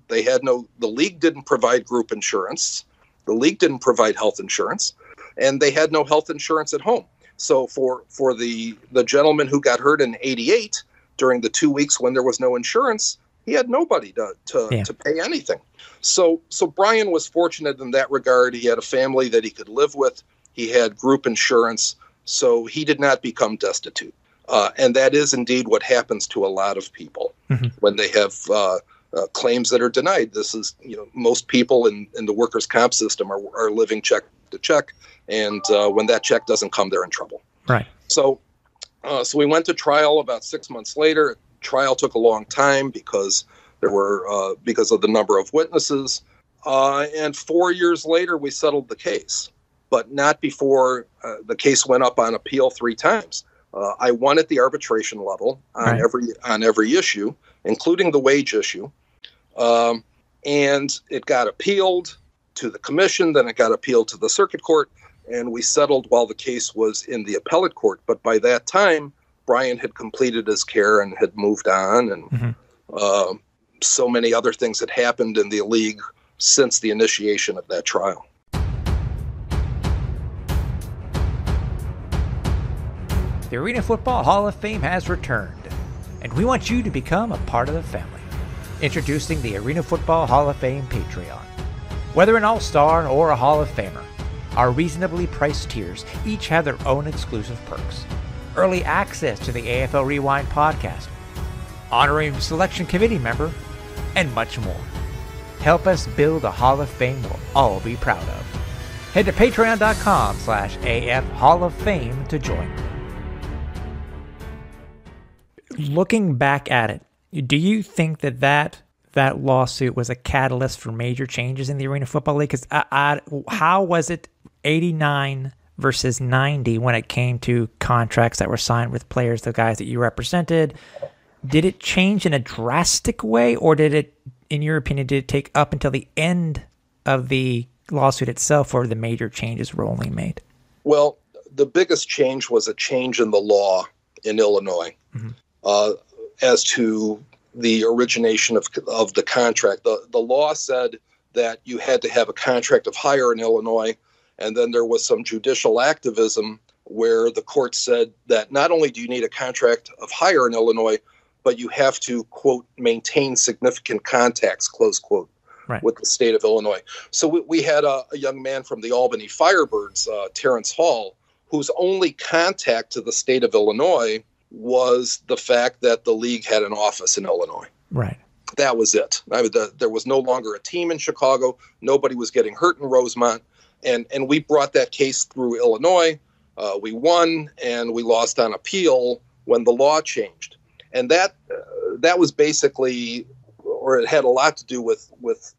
they had the league didn't provide group insurance. The league didn't provide health insurance, and they had no health insurance at home. So for the gentleman who got hurt in '88, during the 2 weeks when there was no insurance, he had nobody to pay anything. So Brian was fortunate in that regard. He had a family that he could live with. He had group insurance, so he did not become destitute. And that is indeed what happens to a lot of people when they have claims that are denied. This is, most people in the workers' comp system are living check to check, and when that check doesn't come, they're in trouble. Right. So we went to trial about 6 months later. Trial took a long time because because of the number of witnesses, and 4 years later we settled the case, but not before the case went up on appeal 3 times. I won at the arbitration level on every issue, including the wage issue. And it got appealed to the commission, then it got appealed to the circuit court, and we settled while the case was in the appellate court. But by that time, Brian had completed his care and had moved on, and so many other things had happened in the league since the initiation of that trial. The Arena Football Hall of Fame has returned, and we want you to become a part of the family. Introducing the Arena Football Hall of Fame Patreon. Whether an All-Star or a Hall of Famer, our reasonably priced tiers each have their own exclusive perks. Early access to the AFL Rewind podcast, honorary selection committee member, and much more. Help us build a Hall of Fame we'll all be proud of. Head to patreon.com/AF Hall of Fame to join. Looking back at it, do you think that lawsuit was a catalyst for major changes in the Arena Football League? Because how was it 89 versus 90 when it came to contracts that were signed with players, the guys that you represented? Did it change in a drastic way, or did it, in your opinion, did it take up until the end of the lawsuit itself where the major changes were only made? Well, the biggest change was a change in the law in Illinois as to the origination of the contract. The law said that you had to have a contract of hire in Illinois, and then there was some judicial activism where the court said that not only do you need a contract of hire in Illinois, but you have to, quote, maintain significant contacts, close quote, with the state of Illinois. So we had a young man from the Albany Firebirds, Terrence Hall, whose only contact to the state of Illinois was the fact that the league had an office in Illinois. Right. That was it. I mean, there was no longer a team in Chicago. Nobody was getting hurt in Rosemont. And we brought that case through Illinois. We won, and we lost on appeal when the law changed. And that was basically, or it had a lot to do with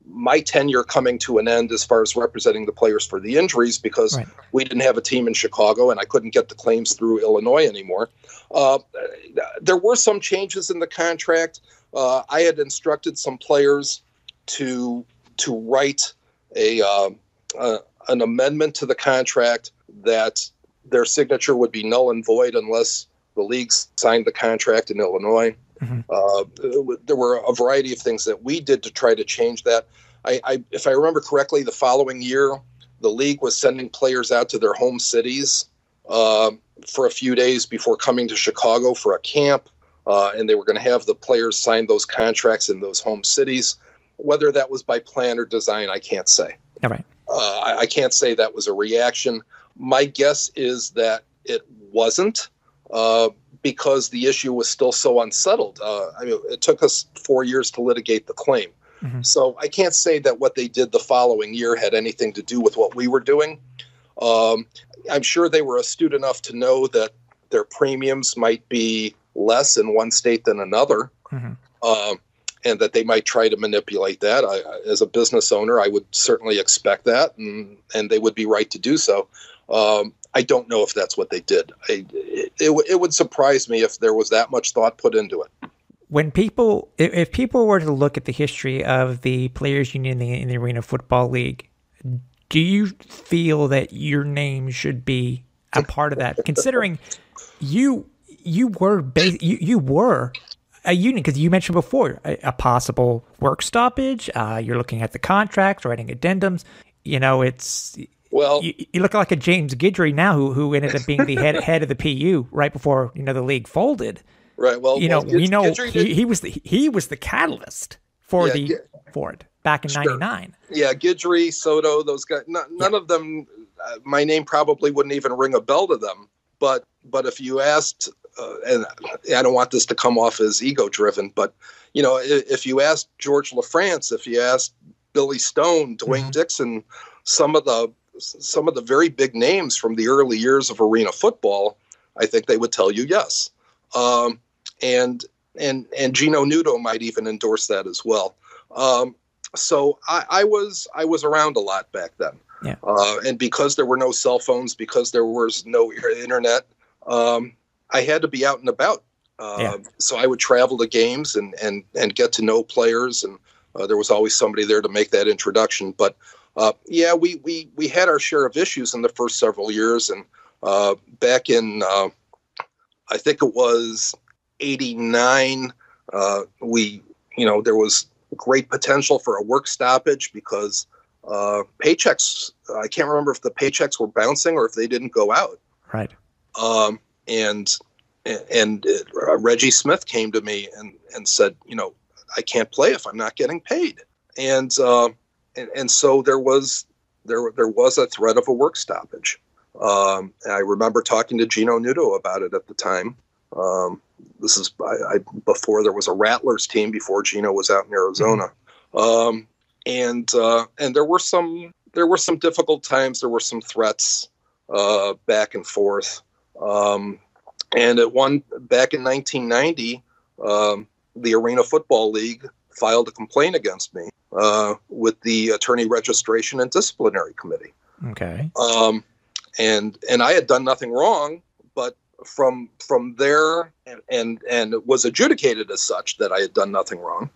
my tenure coming to an end as far as representing the players for the injuries, because we didn't have a team in Chicago and I couldn't get the claims through Illinois anymore. There were some changes in the contract. I had instructed some players to write an amendment to the contract that their signature would be null and void unless the league signed the contract in Illinois. There were a variety of things that we did to try to change that. If I remember correctly, the following year, the league was sending players out to their home cities for a few days before coming to Chicago for a camp, and they were going to have the players sign those contracts in those home cities. Whether that was by plan or design, I can't say. All right. I can't say that was a reaction. My guess is that it wasn't, because the issue was still so unsettled. I mean, it took us 4 years to litigate the claim. So I can't say that what they did the following year had anything to do with what we were doing. I'm sure they were astute enough to know that their premiums might be less in one state than another, and that they might try to manipulate that. As a business owner, I would certainly expect that, and they would be right to do so. I don't know if that's what they did. It would surprise me if there was that much thought put into it. If people were to look at the history of the Players Union in the Arena Football League, do you feel that your name should be a part of that? Considering you were a union, because you mentioned before a possible work stoppage. You're looking at the contracts, writing addendums. You know, it's. Well, you look like a James Guidry now, who ended up being the head of the PU right before the league folded. Right. Well, we know he was the catalyst for it back in '99. Yeah, Guidry, Soto, those guys. None of them. My name probably wouldn't even ring a bell to them. But if you asked, and I don't want this to come off as ego-driven, but if you asked George LaFrance, if you asked Billy Stone, Dwayne Dixon, some of the very big names from the early years of arena football, I think they would tell you yes. And Gino Nudo might even endorse that as well. So I was around a lot back then. Yeah. And because there were no cell phones, because there was no internet, I had to be out and about. So I would travel to games and get to know players, and there was always somebody there to make that introduction. But we had our share of issues in the first several years, and back in I think it was '89, there was great potential for a work stoppage because paychecks. I can't remember if the paychecks were bouncing or if they didn't go out. Right. And Reggie Smith came to me and said, I can't play if I'm not getting paid. And so there was a threat of a work stoppage. I remember talking to Gino Nudo about it at the time. This is before there was a Rattlers team, before Gino was out in Arizona. And there were some difficult times. There were some threats back and forth. And back in 1990, the Arena Football League filed a complaint against me with the Attorney Registration and Disciplinary Committee. Okay. And I had done nothing wrong, but from there, and it was adjudicated as such that I had done nothing wrong.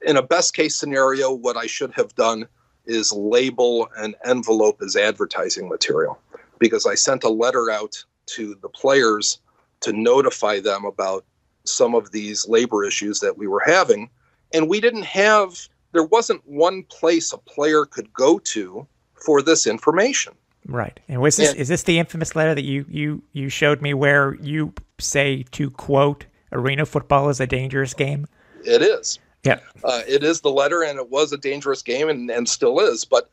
In a best case scenario, what I should have done is label an envelope as advertising material, because I sent a letter out to the players to notify them about some of these labor issues that we were having. And there wasn't one place a player could go to for this information. Right. And is this the infamous letter that you showed me where you say, to quote, arena football is a dangerous game? It is. Yeah. It is the letter, and it was a dangerous game and still is. But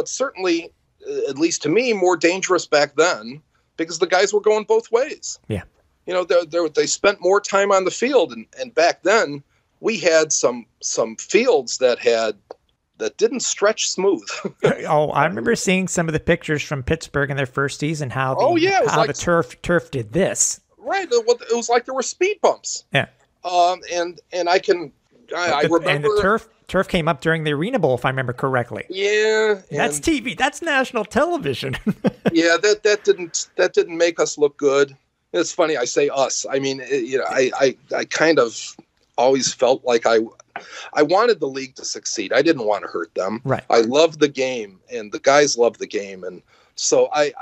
certainly, at least to me, more dangerous back then, because the guys were going both ways. Yeah. They spent more time on the field, and back then we had some fields that didn't stretch smooth. Oh, I remember seeing some of the pictures from Pittsburgh in their first season. How the turf did this. Right. It was like there were speed bumps. Yeah. And I remember, and the turf came up during the Arena Bowl, if I remember correctly. Yeah. That's TV. That's national television. Yeah. That didn't make us look good. It's funny. I say us. I mean, I kind of always felt like I wanted the league to succeed. I didn't want to hurt them. Right. I loved the game, and the guys loved the game, and so I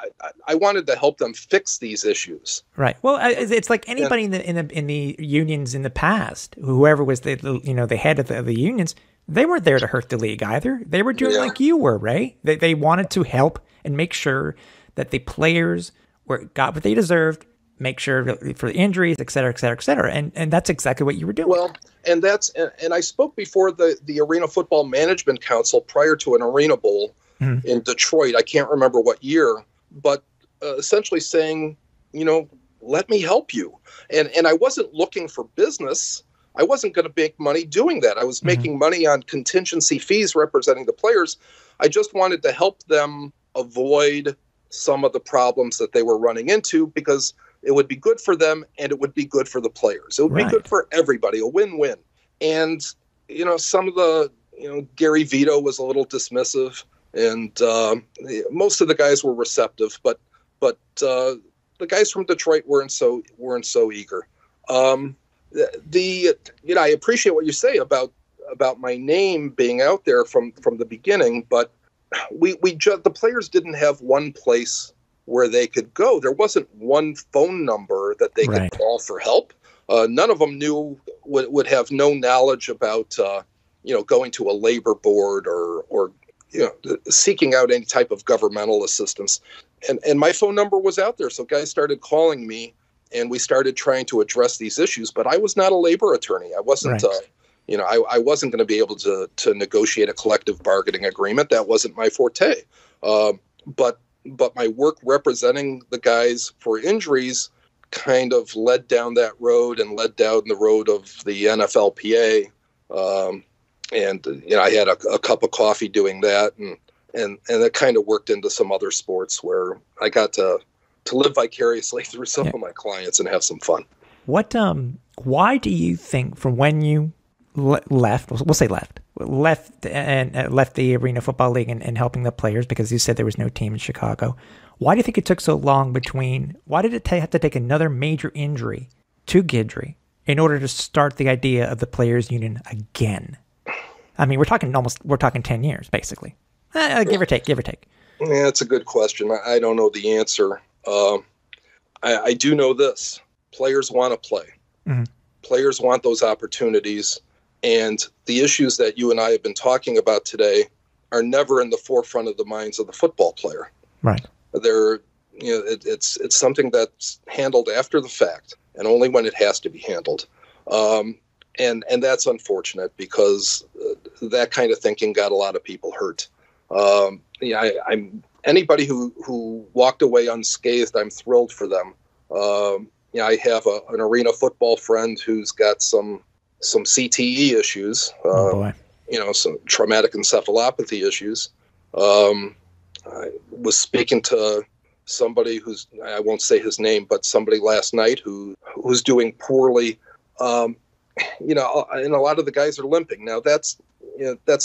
wanted to help them fix these issues. Right. Well, it's like anybody in the unions in the past, whoever was the head of the unions, they weren't there to hurt the league either. They were doing like you were, Ray. They wanted to help and make sure that the players got what they deserved. Make sure for the injuries, et cetera, et cetera, et cetera. And that's exactly what you were doing. Well, and I spoke before the Arena Football Management Council prior to an Arena Bowl in Detroit. I can't remember what year, but essentially saying, let me help you. And I wasn't looking for business. I wasn't going to make money doing that. I was making money on contingency fees representing the players. I just wanted to help them avoid some of the problems that they were running into, because it would be good for them and it would be good for the players. It would be good for everybody, a win-win. And, some of the, Gary Vito was a little dismissive, and most of the guys were receptive, but the guys from Detroit weren't so eager. I appreciate what you say about my name being out there from the beginning, but the players didn't have one place where they could go. There wasn't one phone number that they could call for help. None of them would have no knowledge about, going to a labor board or seeking out any type of governmental assistance. And my phone number was out there. So guys started calling me, and we started trying to address these issues, but I was not a labor attorney. I wasn't, I wasn't going to be able to negotiate a collective bargaining agreement. That wasn't my forte. But my work representing the guys for injuries kind of led down that road and led down the road of the NFLPA. I had a cup of coffee doing that, and it kind of worked into some other sports where I got to live vicariously through some of my clients and have some fun. Why do you think from when you left the Arena Football League and helping the players, because you said there was no team in Chicago, why do you think it took so long why did it have to take another major injury to Guidry in order to start the idea of the players union again? I mean, we're talking 10 years, basically. Give or take. Yeah, it's a good question. I don't know the answer. I do know this. Players want to play. Mm-hmm. Players want those opportunities. And the issues that you and I have been talking about today are never in the forefront of the minds of the football player. Right. It's something that's handled after the fact, and only when it has to be handled. And that's unfortunate, because that kind of thinking got a lot of people hurt. I'm anybody who walked away unscathed, I'm thrilled for them. I have an arena football friend who's got some CTE issues, some traumatic encephalopathy issues. I was speaking to somebody I won't say his name, but somebody last night who's doing poorly. And a lot of the guys are limping. Now that's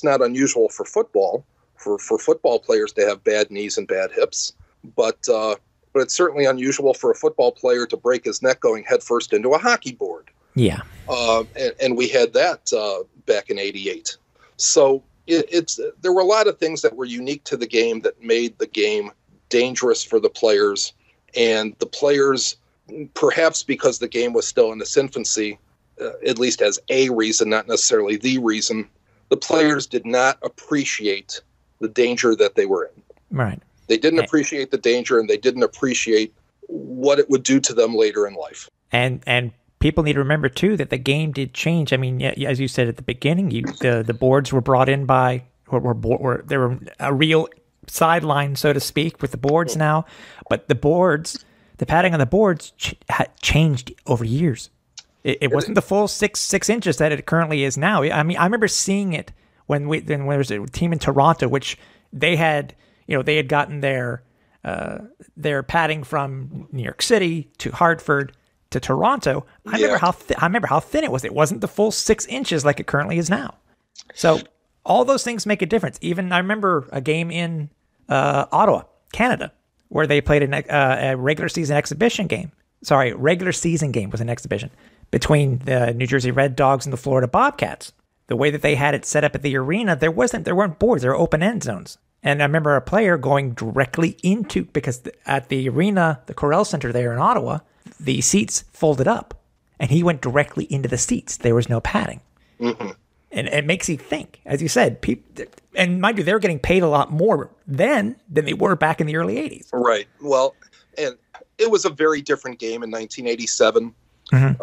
not unusual for football, for football players to have bad knees and bad hips. But but it's certainly unusual for a football player to break his neck going headfirst into a hockey board. Yeah. And we had that back in '88. So there were a lot of things that were unique to the game that made the game dangerous for the players. And the players, perhaps because the game was still in its infancy, at least as a reason, not necessarily the reason, the players did not appreciate the danger that they were in. Right. They didn't appreciate the danger, and they didn't appreciate what it would do to them later in life. And people need to remember, too, that the game did change. I mean, as you said at the beginning, the boards were brought in by, there were a real sideline, so to speak, with the boards now. But the boards, the padding on the boards changed over years. It wasn't the full six inches that it currently is now. I mean, I remember seeing it when there was a team in Toronto, which they had gotten their padding from New York City to Hartford to Toronto. I remember how thin it was. It wasn't the full 6 inches like it currently is now. So all those things make a difference. Even I remember a game in Ottawa, Canada, where they played a regular season exhibition game. Sorry, regular season game was an exhibition between the New Jersey Red Dogs and the Florida Bobcats. The way that they had it set up at the arena, there weren't boards, there were open end zones. And I remember a player going directly into, because at the arena, the Corel Center there in Ottawa, the seats folded up, and he went directly into the seats. There was no padding. Mm-hmm. And it makes you think, as you said, people, and mind you, they were getting paid a lot more then than they were back in the early 80s. Right. Well, and it was a very different game in 1987. Mm-hmm.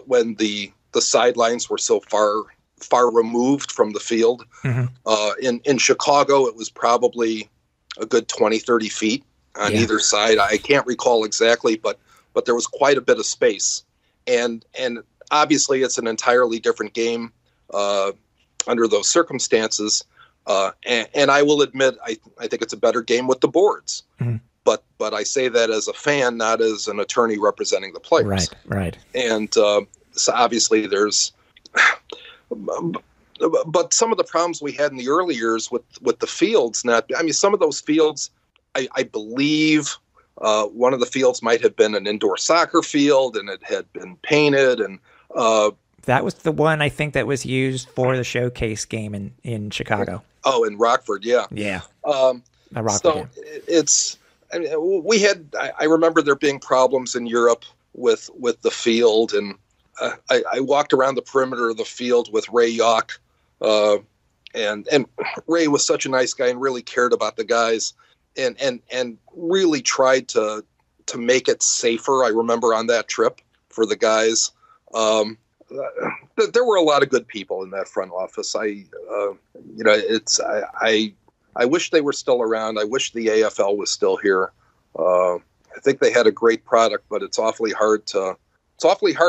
When the sidelines were so far removed from the field. Mm-hmm. In Chicago, it was probably a good 20, 30 feet on either side. I can't recall exactly, but there was quite a bit of space. And obviously it's an entirely different game under those circumstances. And I will admit, I think it's a better game with the boards. Mm-hmm. But I say that as a fan, not as an attorney representing the players. Right. And so obviously there's... But some of the problems we had in the early years with the fields, some of those fields, I believe one of the fields might have been an indoor soccer field, and it had been painted. And that was the one, I think, that was used for the showcase game in Chicago. Oh, in Rockford, yeah. Yeah. Rockford, so it's... I remember there being problems in Europe with the field, and I walked around the perimeter of the field with Ray Yawk, and Ray was such a nice guy and really cared about the guys, and really tried to make it safer. I remember on that trip for the guys, there were a lot of good people in that front office. I wish they were still around. I wish the AFL was still here. I think they had a great product, but it's awfully hard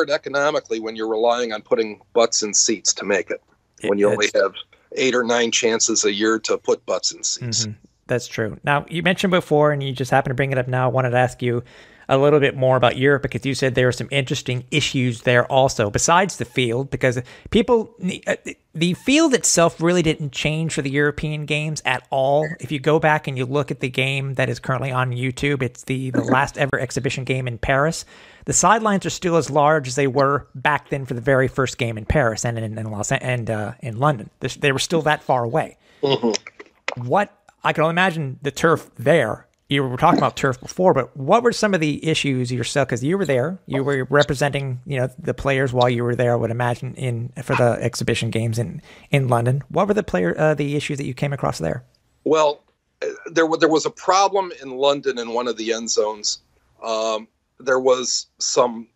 economically when you're relying on putting butts in seats to make it. When you only have 8 or 9 chances a year to put butts in seats. Mm-hmm. That's true. Now, you mentioned before, and you just happened to bring it up now, I wanted to ask you a little bit more about Europe, because you said there were some interesting issues there also, besides the field, because the field itself really didn't change for the European games at all. If you go back and you look at the game that is currently on YouTube, it's the last ever exhibition game in Paris. The sidelines are still as large as they were back then for the very first game in Paris and in London. They were still that far away. Mm-hmm. What I can only imagine the turf there. You were talking about turf before, but what were some of the issues yourself? Because you were there, you were representing, the players while you were there. I would imagine for the exhibition games in London. What were the issues that you came across there? Well, there was a problem in London in one of the end zones. There was some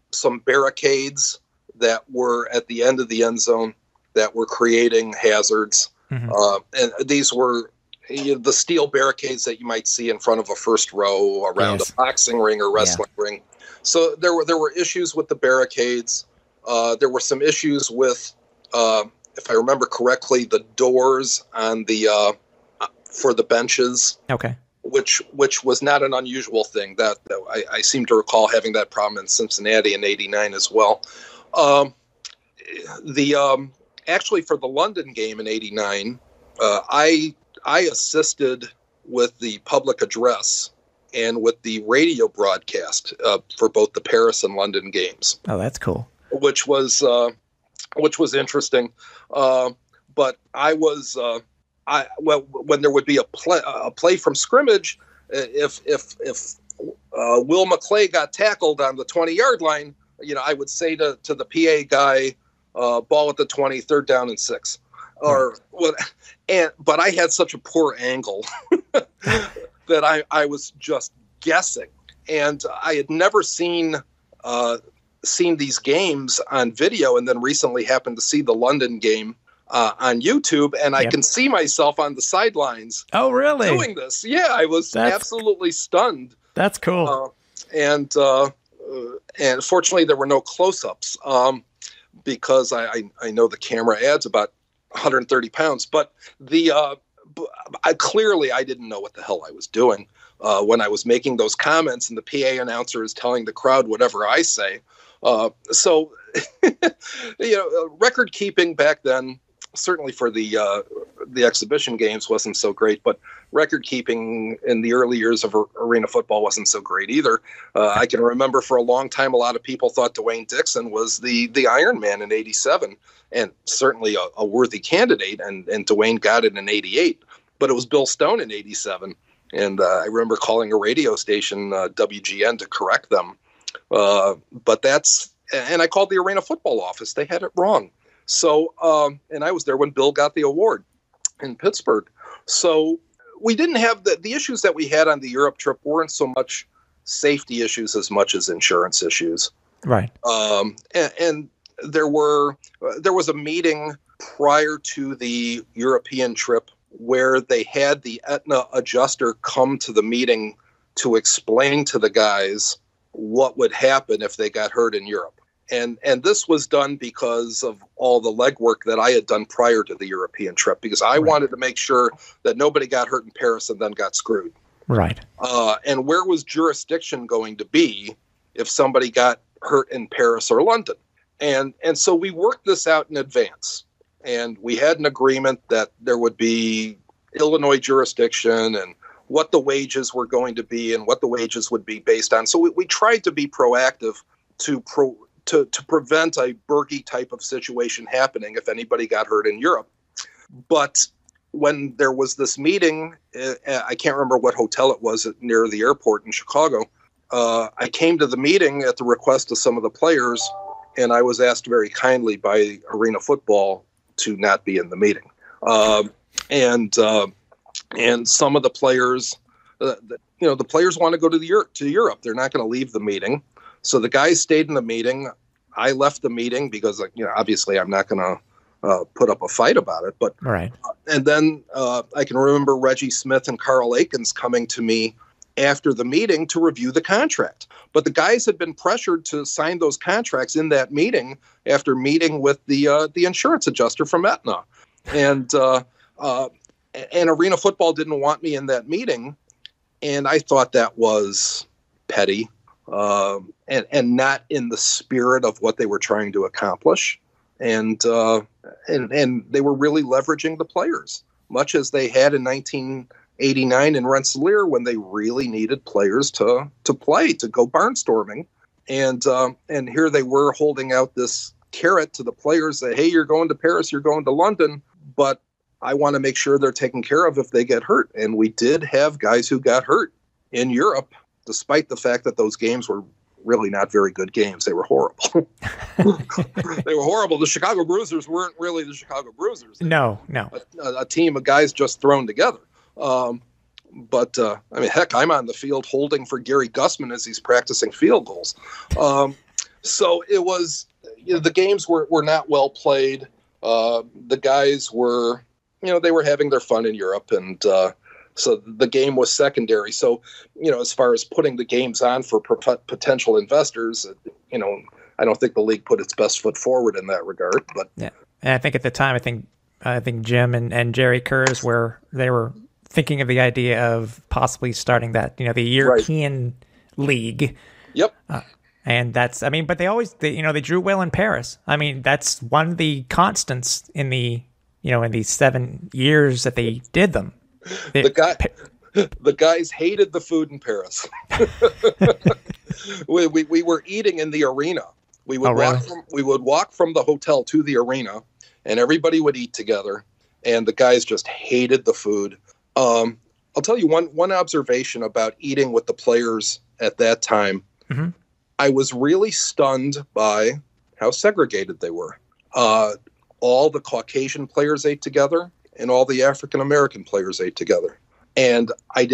barricades that were at the end of the end zone that were creating hazards, and these were the steel barricades that you might see in front of a first row around a boxing ring or wrestling ring. So there were issues with the barricades. There were some issues with, if I remember correctly, the doors on the for the benches. Okay. Which was not an unusual thing. That I seem to recall having that problem in Cincinnati in '89 as well. Actually for the London game in '89, I assisted with the public address and with the radio broadcast for both the Paris and London games. Oh, that's cool. Which was interesting. But I was when there would be a play from scrimmage, if Will McClay got tackled on the 20-yard line, I would say to the PA guy, ball at the 20, 3rd down and 6. But I had such a poor angle that I was just guessing, and I had never seen these games on video, and then recently happened to see the London game on YouTube, and I can see myself on the sidelines. Oh, really? Doing this? Yeah, I was absolutely stunned. That's cool. And fortunately, there were no close-ups because I know the camera adds about 130 pounds, but clearly I didn't know what the hell I was doing when I was making those comments, and the PA announcer is telling the crowd whatever I say. So, record keeping back then, certainly for the exhibition games, wasn't so great, but record keeping in the early years of arena football wasn't so great either. I can remember for a long time, a lot of people thought Dwayne Dixon was the Iron Man in '87, and certainly a worthy candidate. And Dwayne got it in '88, but it was Bill Stone in '87. And I remember calling a radio station, WGN, to correct them. And I called the arena football office. They had it wrong. So, and I was there when Bill got the award in Pittsburgh. So we didn't have the issues that we had on the Europe trip weren't so much safety issues as much as insurance issues. Right. And there was a meeting prior to the European trip where they had the Aetna adjuster come to the meeting to explain to the guys what would happen if they got hurt in Europe. And this was done because of all the legwork that I had done prior to the European trip, because I wanted to make sure that nobody got hurt in Paris and then got screwed. Right. And where was jurisdiction going to be if somebody got hurt in Paris or London? And so we worked this out in advance. And we had an agreement that there would be Illinois jurisdiction and what the wages were going to be and what the wages would be based on. So we tried to be proactive to prevent a Berge type of situation happening if anybody got hurt in Europe. But when there was this meeting, I can't remember what hotel it was near the airport in Chicago. I came to the meeting at the request of some of the players, and I was asked very kindly by Arena Football to not be in the meeting. And some of the players, the players want to go to Europe. They're not going to leave the meeting. So the guys stayed in the meeting. I left the meeting because, obviously I'm not going to put up a fight about it. But right. And then I can remember Reggie Smith and Carl Aikens coming to me after the meeting to review the contract. But the guys had been pressured to sign those contracts in that meeting after meeting with the insurance adjuster from Aetna. And Arena Football didn't want me in that meeting. And I thought that was petty and not in the spirit of what they were trying to accomplish. And they were really leveraging the players, much as they had in 1989 in Rensselaer when they really needed players to play, to go barnstorming. And here they were holding out this carrot to the players that, hey, you're going to Paris, you're going to London, but I want to make sure they're taken care of if they get hurt. And we did have guys who got hurt in Europe, despite the fact that those games were really not very good games. They were horrible. They were horrible. The Chicago Bruisers weren't really the Chicago Bruisers. No. A team of guys just thrown together. But heck, I'm on the field holding for Gary Gussman as he's practicing field goals. So it was, the games were not well played. The guys were, they were having their fun in Europe, and so the game was secondary. So, as far as putting the games on for potential investors, I don't think the league put its best foot forward in that regard. But yeah, and I think at the time, I think Jim and Jerry Kurz they were thinking of the idea of possibly starting that, the European League. Yep. And that's, but they drew well in Paris. That's one of the constants in the, in these 7 years that they did them. The guys hated the food in Paris. we were eating in the arena. We would walk from the hotel to the arena, and everybody would eat together. And the guys just hated the food. I'll tell you one observation about eating with the players at that time. Mm-hmm. I was really stunned by how segregated they were. All the Caucasian players ate together, and all the African American players ate together. And I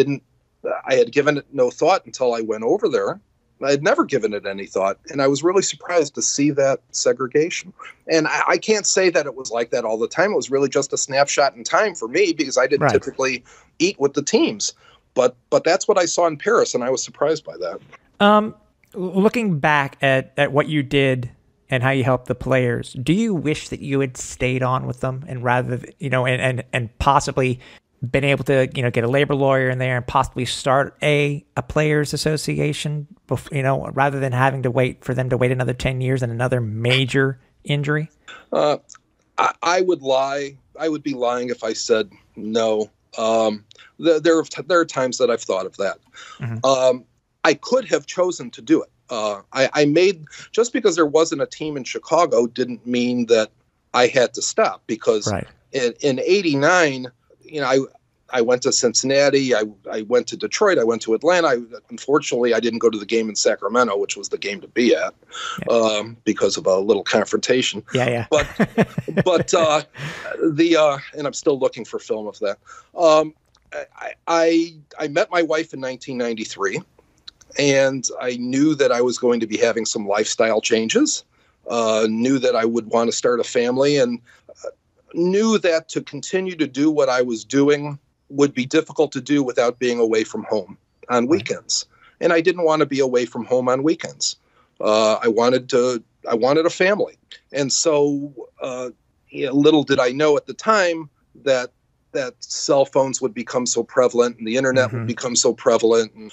had given it no thought until I went over there. I had never given it any thought, and I was really surprised to see that segregation. And I can't say that it was like that all the time. It was really just a snapshot in time for me because I didn't typically eat with the teams. But that's what I saw in Paris, and I was surprised by that. Looking back at what you did and how you helped the players, do you wish that you had stayed on with them and rather, and possibly been able to, get a labor lawyer in there and possibly start a players association, rather than having to wait for them to wait another 10 years and another major injury? I would lie. I would be lying if I said no. There are times that I've thought of that. Mm-hmm. I could have chosen to do it. I made, just because there wasn't a team in Chicago didn't mean that I had to stop, because in 89, I went to Cincinnati, I went to Detroit, I went to Atlanta. Unfortunately, I didn't go to the game in Sacramento, which was the game to be at, because of a little confrontation. Yeah. But and I'm still looking for film of that. I met my wife in 1993, and I knew that I was going to be having some lifestyle changes, knew that I would want to start a family, and knew that to continue to do what I was doing would be difficult to do without being away from home on weekends. And I didn't want to be away from home on weekends. I wanted a family. And so, little did I know at the time that cell phones would become so prevalent and the internet would become so prevalent. And,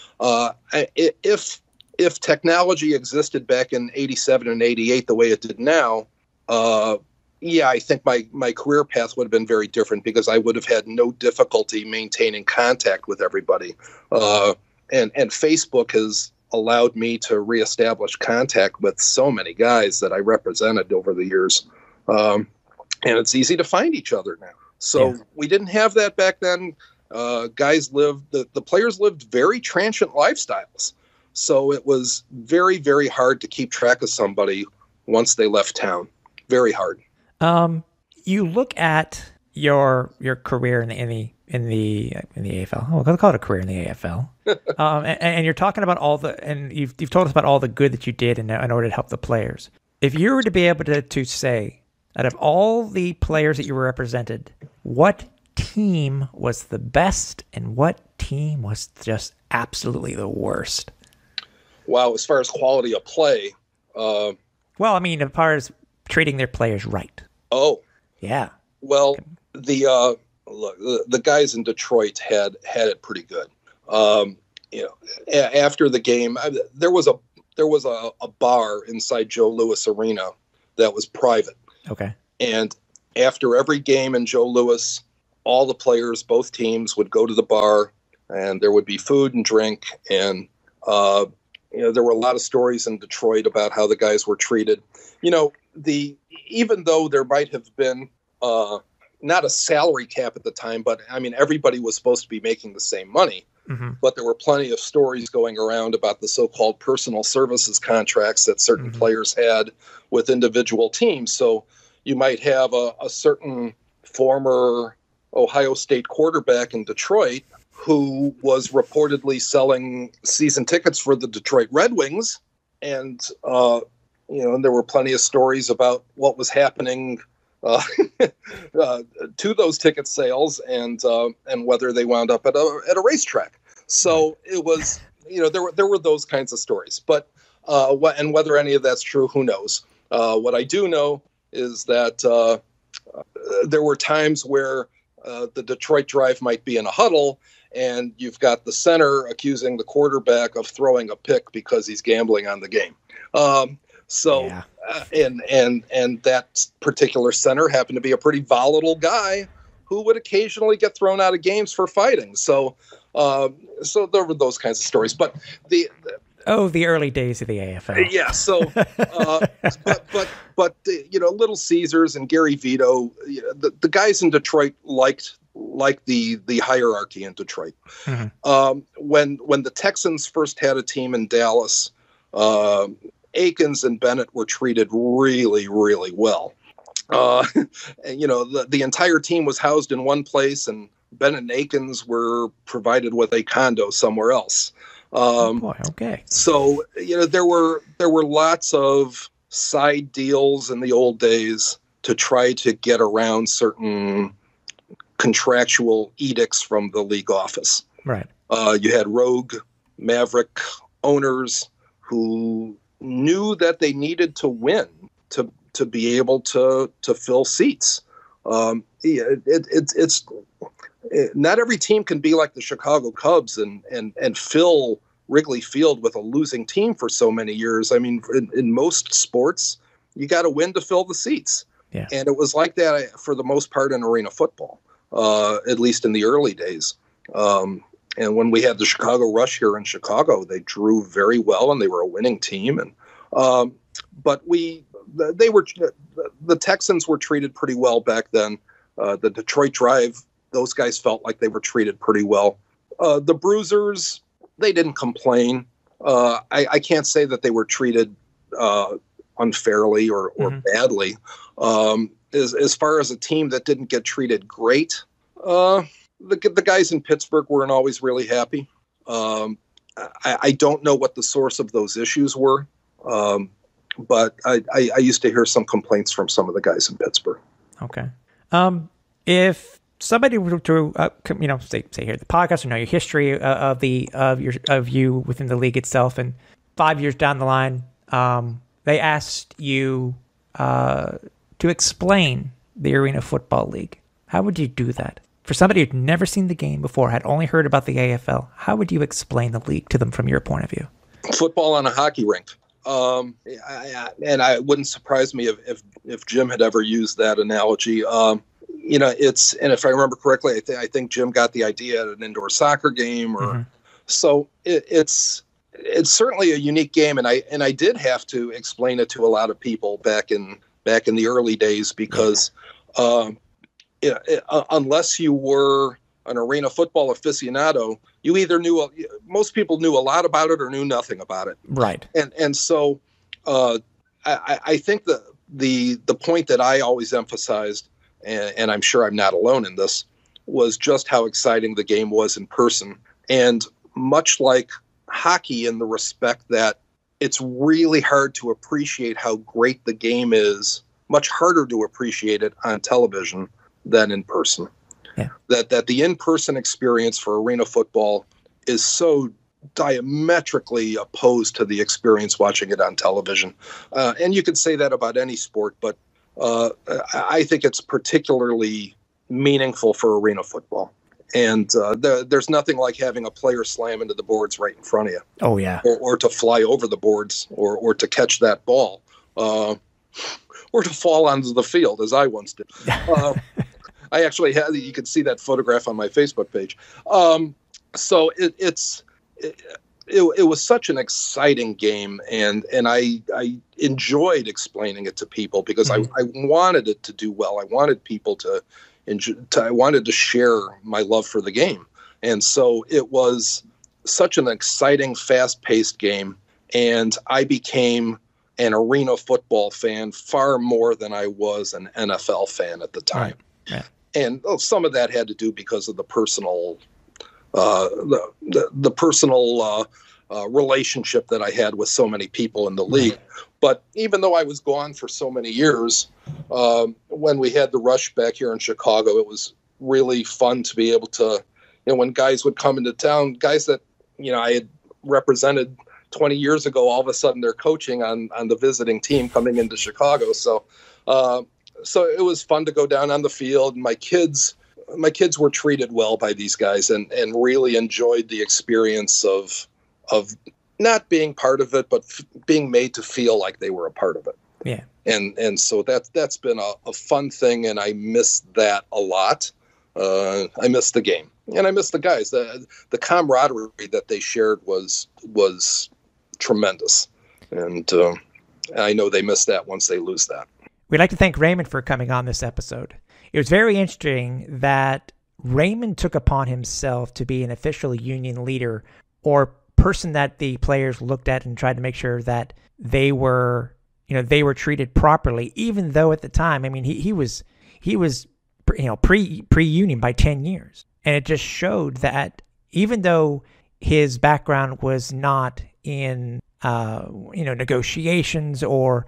if technology existed back in 87 and 88 the way it did now, I think my career path would have been very different, because I would have had no difficulty maintaining contact with everybody. And Facebook has allowed me to reestablish contact with so many guys that I represented over the years. And it's easy to find each other now. So we didn't have that back then. The players lived very transient lifestyles. So it was very, very hard to keep track of somebody once they left town. Very hard. You look at your career in the AFL. Oh, we'll call it a career in the AFL. And you're talking about and you've told us about all the good that you did in order to help the players. If you were to be able to say, out of all the players that you represented, what team was the best and what team was just absolutely the worst? Wow, as far as quality of play. As far as treating their players right. Oh. Yeah. Well, the guys in Detroit had it pretty good. After the game, there was a bar inside Joe Louis Arena that was private. Okay. And after every game in Joe Louis, all the players, both teams, would go to the bar, and there would be food and drink. And there were a lot of stories in Detroit about how the guys were treated. Even though there might have been not a salary cap at the time, but everybody was supposed to be making the same money. Mm-hmm. But there were plenty of stories going around about the so-called personal services contracts that certain players had with individual teams. So you might have a certain former Ohio State quarterback in Detroit who was reportedly selling season tickets for the Detroit Red Wings. And there were plenty of stories about what was happening to those ticket sales and whether they wound up at a racetrack. So it was, there were those kinds of stories. But and whether any of that's true, who knows? What I do know is that there were times where the Detroit Drive might be in a huddle, and you've got the center accusing the quarterback of throwing a pick because he's gambling on the game. And that particular center happened to be a pretty volatile guy who would occasionally get thrown out of games for fighting. So there were those kinds of stories. But the early days of the AFL. Yeah. So, but Little Caesars and Gary Vito, the guys in Detroit liked the hierarchy in Detroit. Mm-hmm. When the Texans first had a team in Dallas, Akins and Bennett were treated really, really well. The entire team was housed in one place, and Bennett and Akins were provided with a condo somewhere else. Okay. So there were lots of side deals in the old days to try to get around certain contractual edicts from the league office. Right. You had rogue maverick owners who knew that they needed to win to be able to fill seats. It's not every team can be like the Chicago Cubs and fill Wrigley Field with a losing team for so many years. I mean, in most sports, you got to win to fill the seats. Yeah. And it was like that for the most part in arena football, at least in the early days. And when we had the Chicago Rush here in Chicago, they drew very well and they were a winning team. But the Texans were treated pretty well back then. The Detroit Drive, those guys felt like they were treated pretty well. The Bruisers, they didn't complain. I can't say that they were treated unfairly or badly. As far as a team that didn't get treated great, the guys in Pittsburgh weren't always really happy. I don't know what the source of those issues were, but I used to hear some complaints from some of the guys in Pittsburgh. Okay. If somebody were to, say here the podcast or know your history of you within the league itself, and 5 years down the line, they asked you to explain the Arena Football League, how would you do that? For somebody who'd never seen the game before, had only heard about the AFL, how would you explain the league to them from your point of view? Football on a hockey rink. And it wouldn't surprise me if Jim had ever used that analogy. And if I remember correctly, I think Jim got the idea at an indoor soccer game, so it's certainly a unique game, and I did have to explain it to a lot of people back in the early days because unless you were an arena football aficionado, you either most people knew a lot about it or knew nothing about it. Right. And so I think the point that I always emphasized, and I'm sure I'm not alone in this, was just how exciting the game was in person. And much like hockey, in the respect that it's really hard to appreciate how great the game is, much harder to appreciate it on television than in person. Yeah. That the in-person experience for arena football is so diametrically opposed to the experience watching it on television. And you could say that about any sport, but I think it's particularly meaningful for arena football. And there's nothing like having a player slam into the boards right in front of you. Oh, yeah. Or to fly over the boards or to catch that ball. Or to fall onto the field, as I once did. I actually had, you could see that photograph on my Facebook page. So it was such an exciting game, and I enjoyed explaining it to people because I wanted it to do well. I wanted people to enjoy. I wanted to share my love for the game, and so it was such an exciting, fast-paced game, and I became an arena football fan far more than I was an NFL fan at the time. Right. Yeah. And some of that had to do because of the personal, the personal relationship that I had with so many people in the league. But even though I was gone for so many years, when we had the Rush back here in Chicago, it was really fun to be able to, when guys would come into town, guys that, I had represented 20 years ago, all of a sudden they're coaching on the visiting team coming into Chicago. So it was fun to go down on the field. My kids were treated well by these guys and really enjoyed the experience of not being part of it, but being made to feel like they were a part of it. Yeah. And so that's been a fun thing. And I miss that a lot. I missed the game, and I missed the guys. The camaraderie that they shared was tremendous, and I know they miss that once they lose that. We'd like to thank Raymond for coming on this episode. It was very interesting that Raymond took upon himself to be an official union leader or person that the players looked at and tried to make sure that they were treated properly, even though at the time, I mean, he was pre-union by 10 years. And it just showed that even though his background was not in negotiations or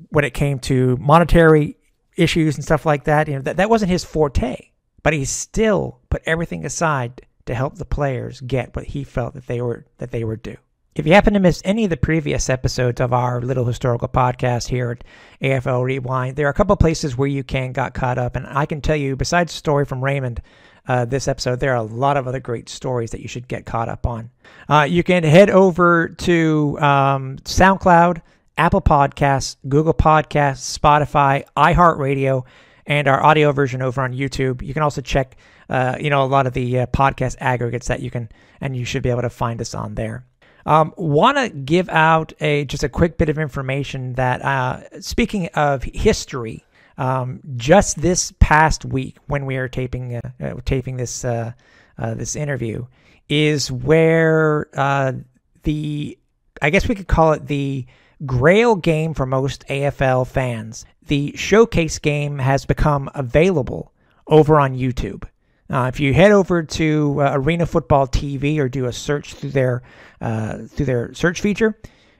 when it came to monetary issues and stuff like that, that wasn't his forte. But he still put everything aside to help the players get what he felt that they were due. If you happen to miss any of the previous episodes of our little historical podcast here at AFL Rewind, there are a couple of places where you can got caught up. And I can tell you, besides the story from Raymond, this episode, there are a lot of other great stories that you should get caught up on. You can head over to SoundCloud, Apple Podcasts, Google Podcasts, Spotify, iHeartRadio, and our audio version over on YouTube. You can also check, a lot of the podcast aggregates that you should be able to find us on there. Want to give out just a quick bit of information that, speaking of history, just this past week when we are taping this interview is where I guess we could call it the Grail game for most AFL fans. The showcase game has become available over on YouTube. If you head over to Arena Football TV or do a search through their search feature,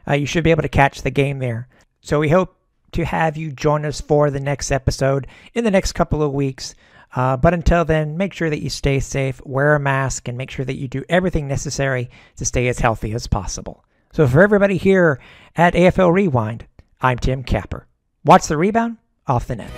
you should be able to catch the game there. So we hope to have you join us for the next episode in the next couple of weeks. But until then, make sure that you stay safe, wear a mask, and make sure that you do everything necessary to stay as healthy as possible. So for everybody here at AFL Rewind, I'm Tim Capper. Watch the rebound off the net.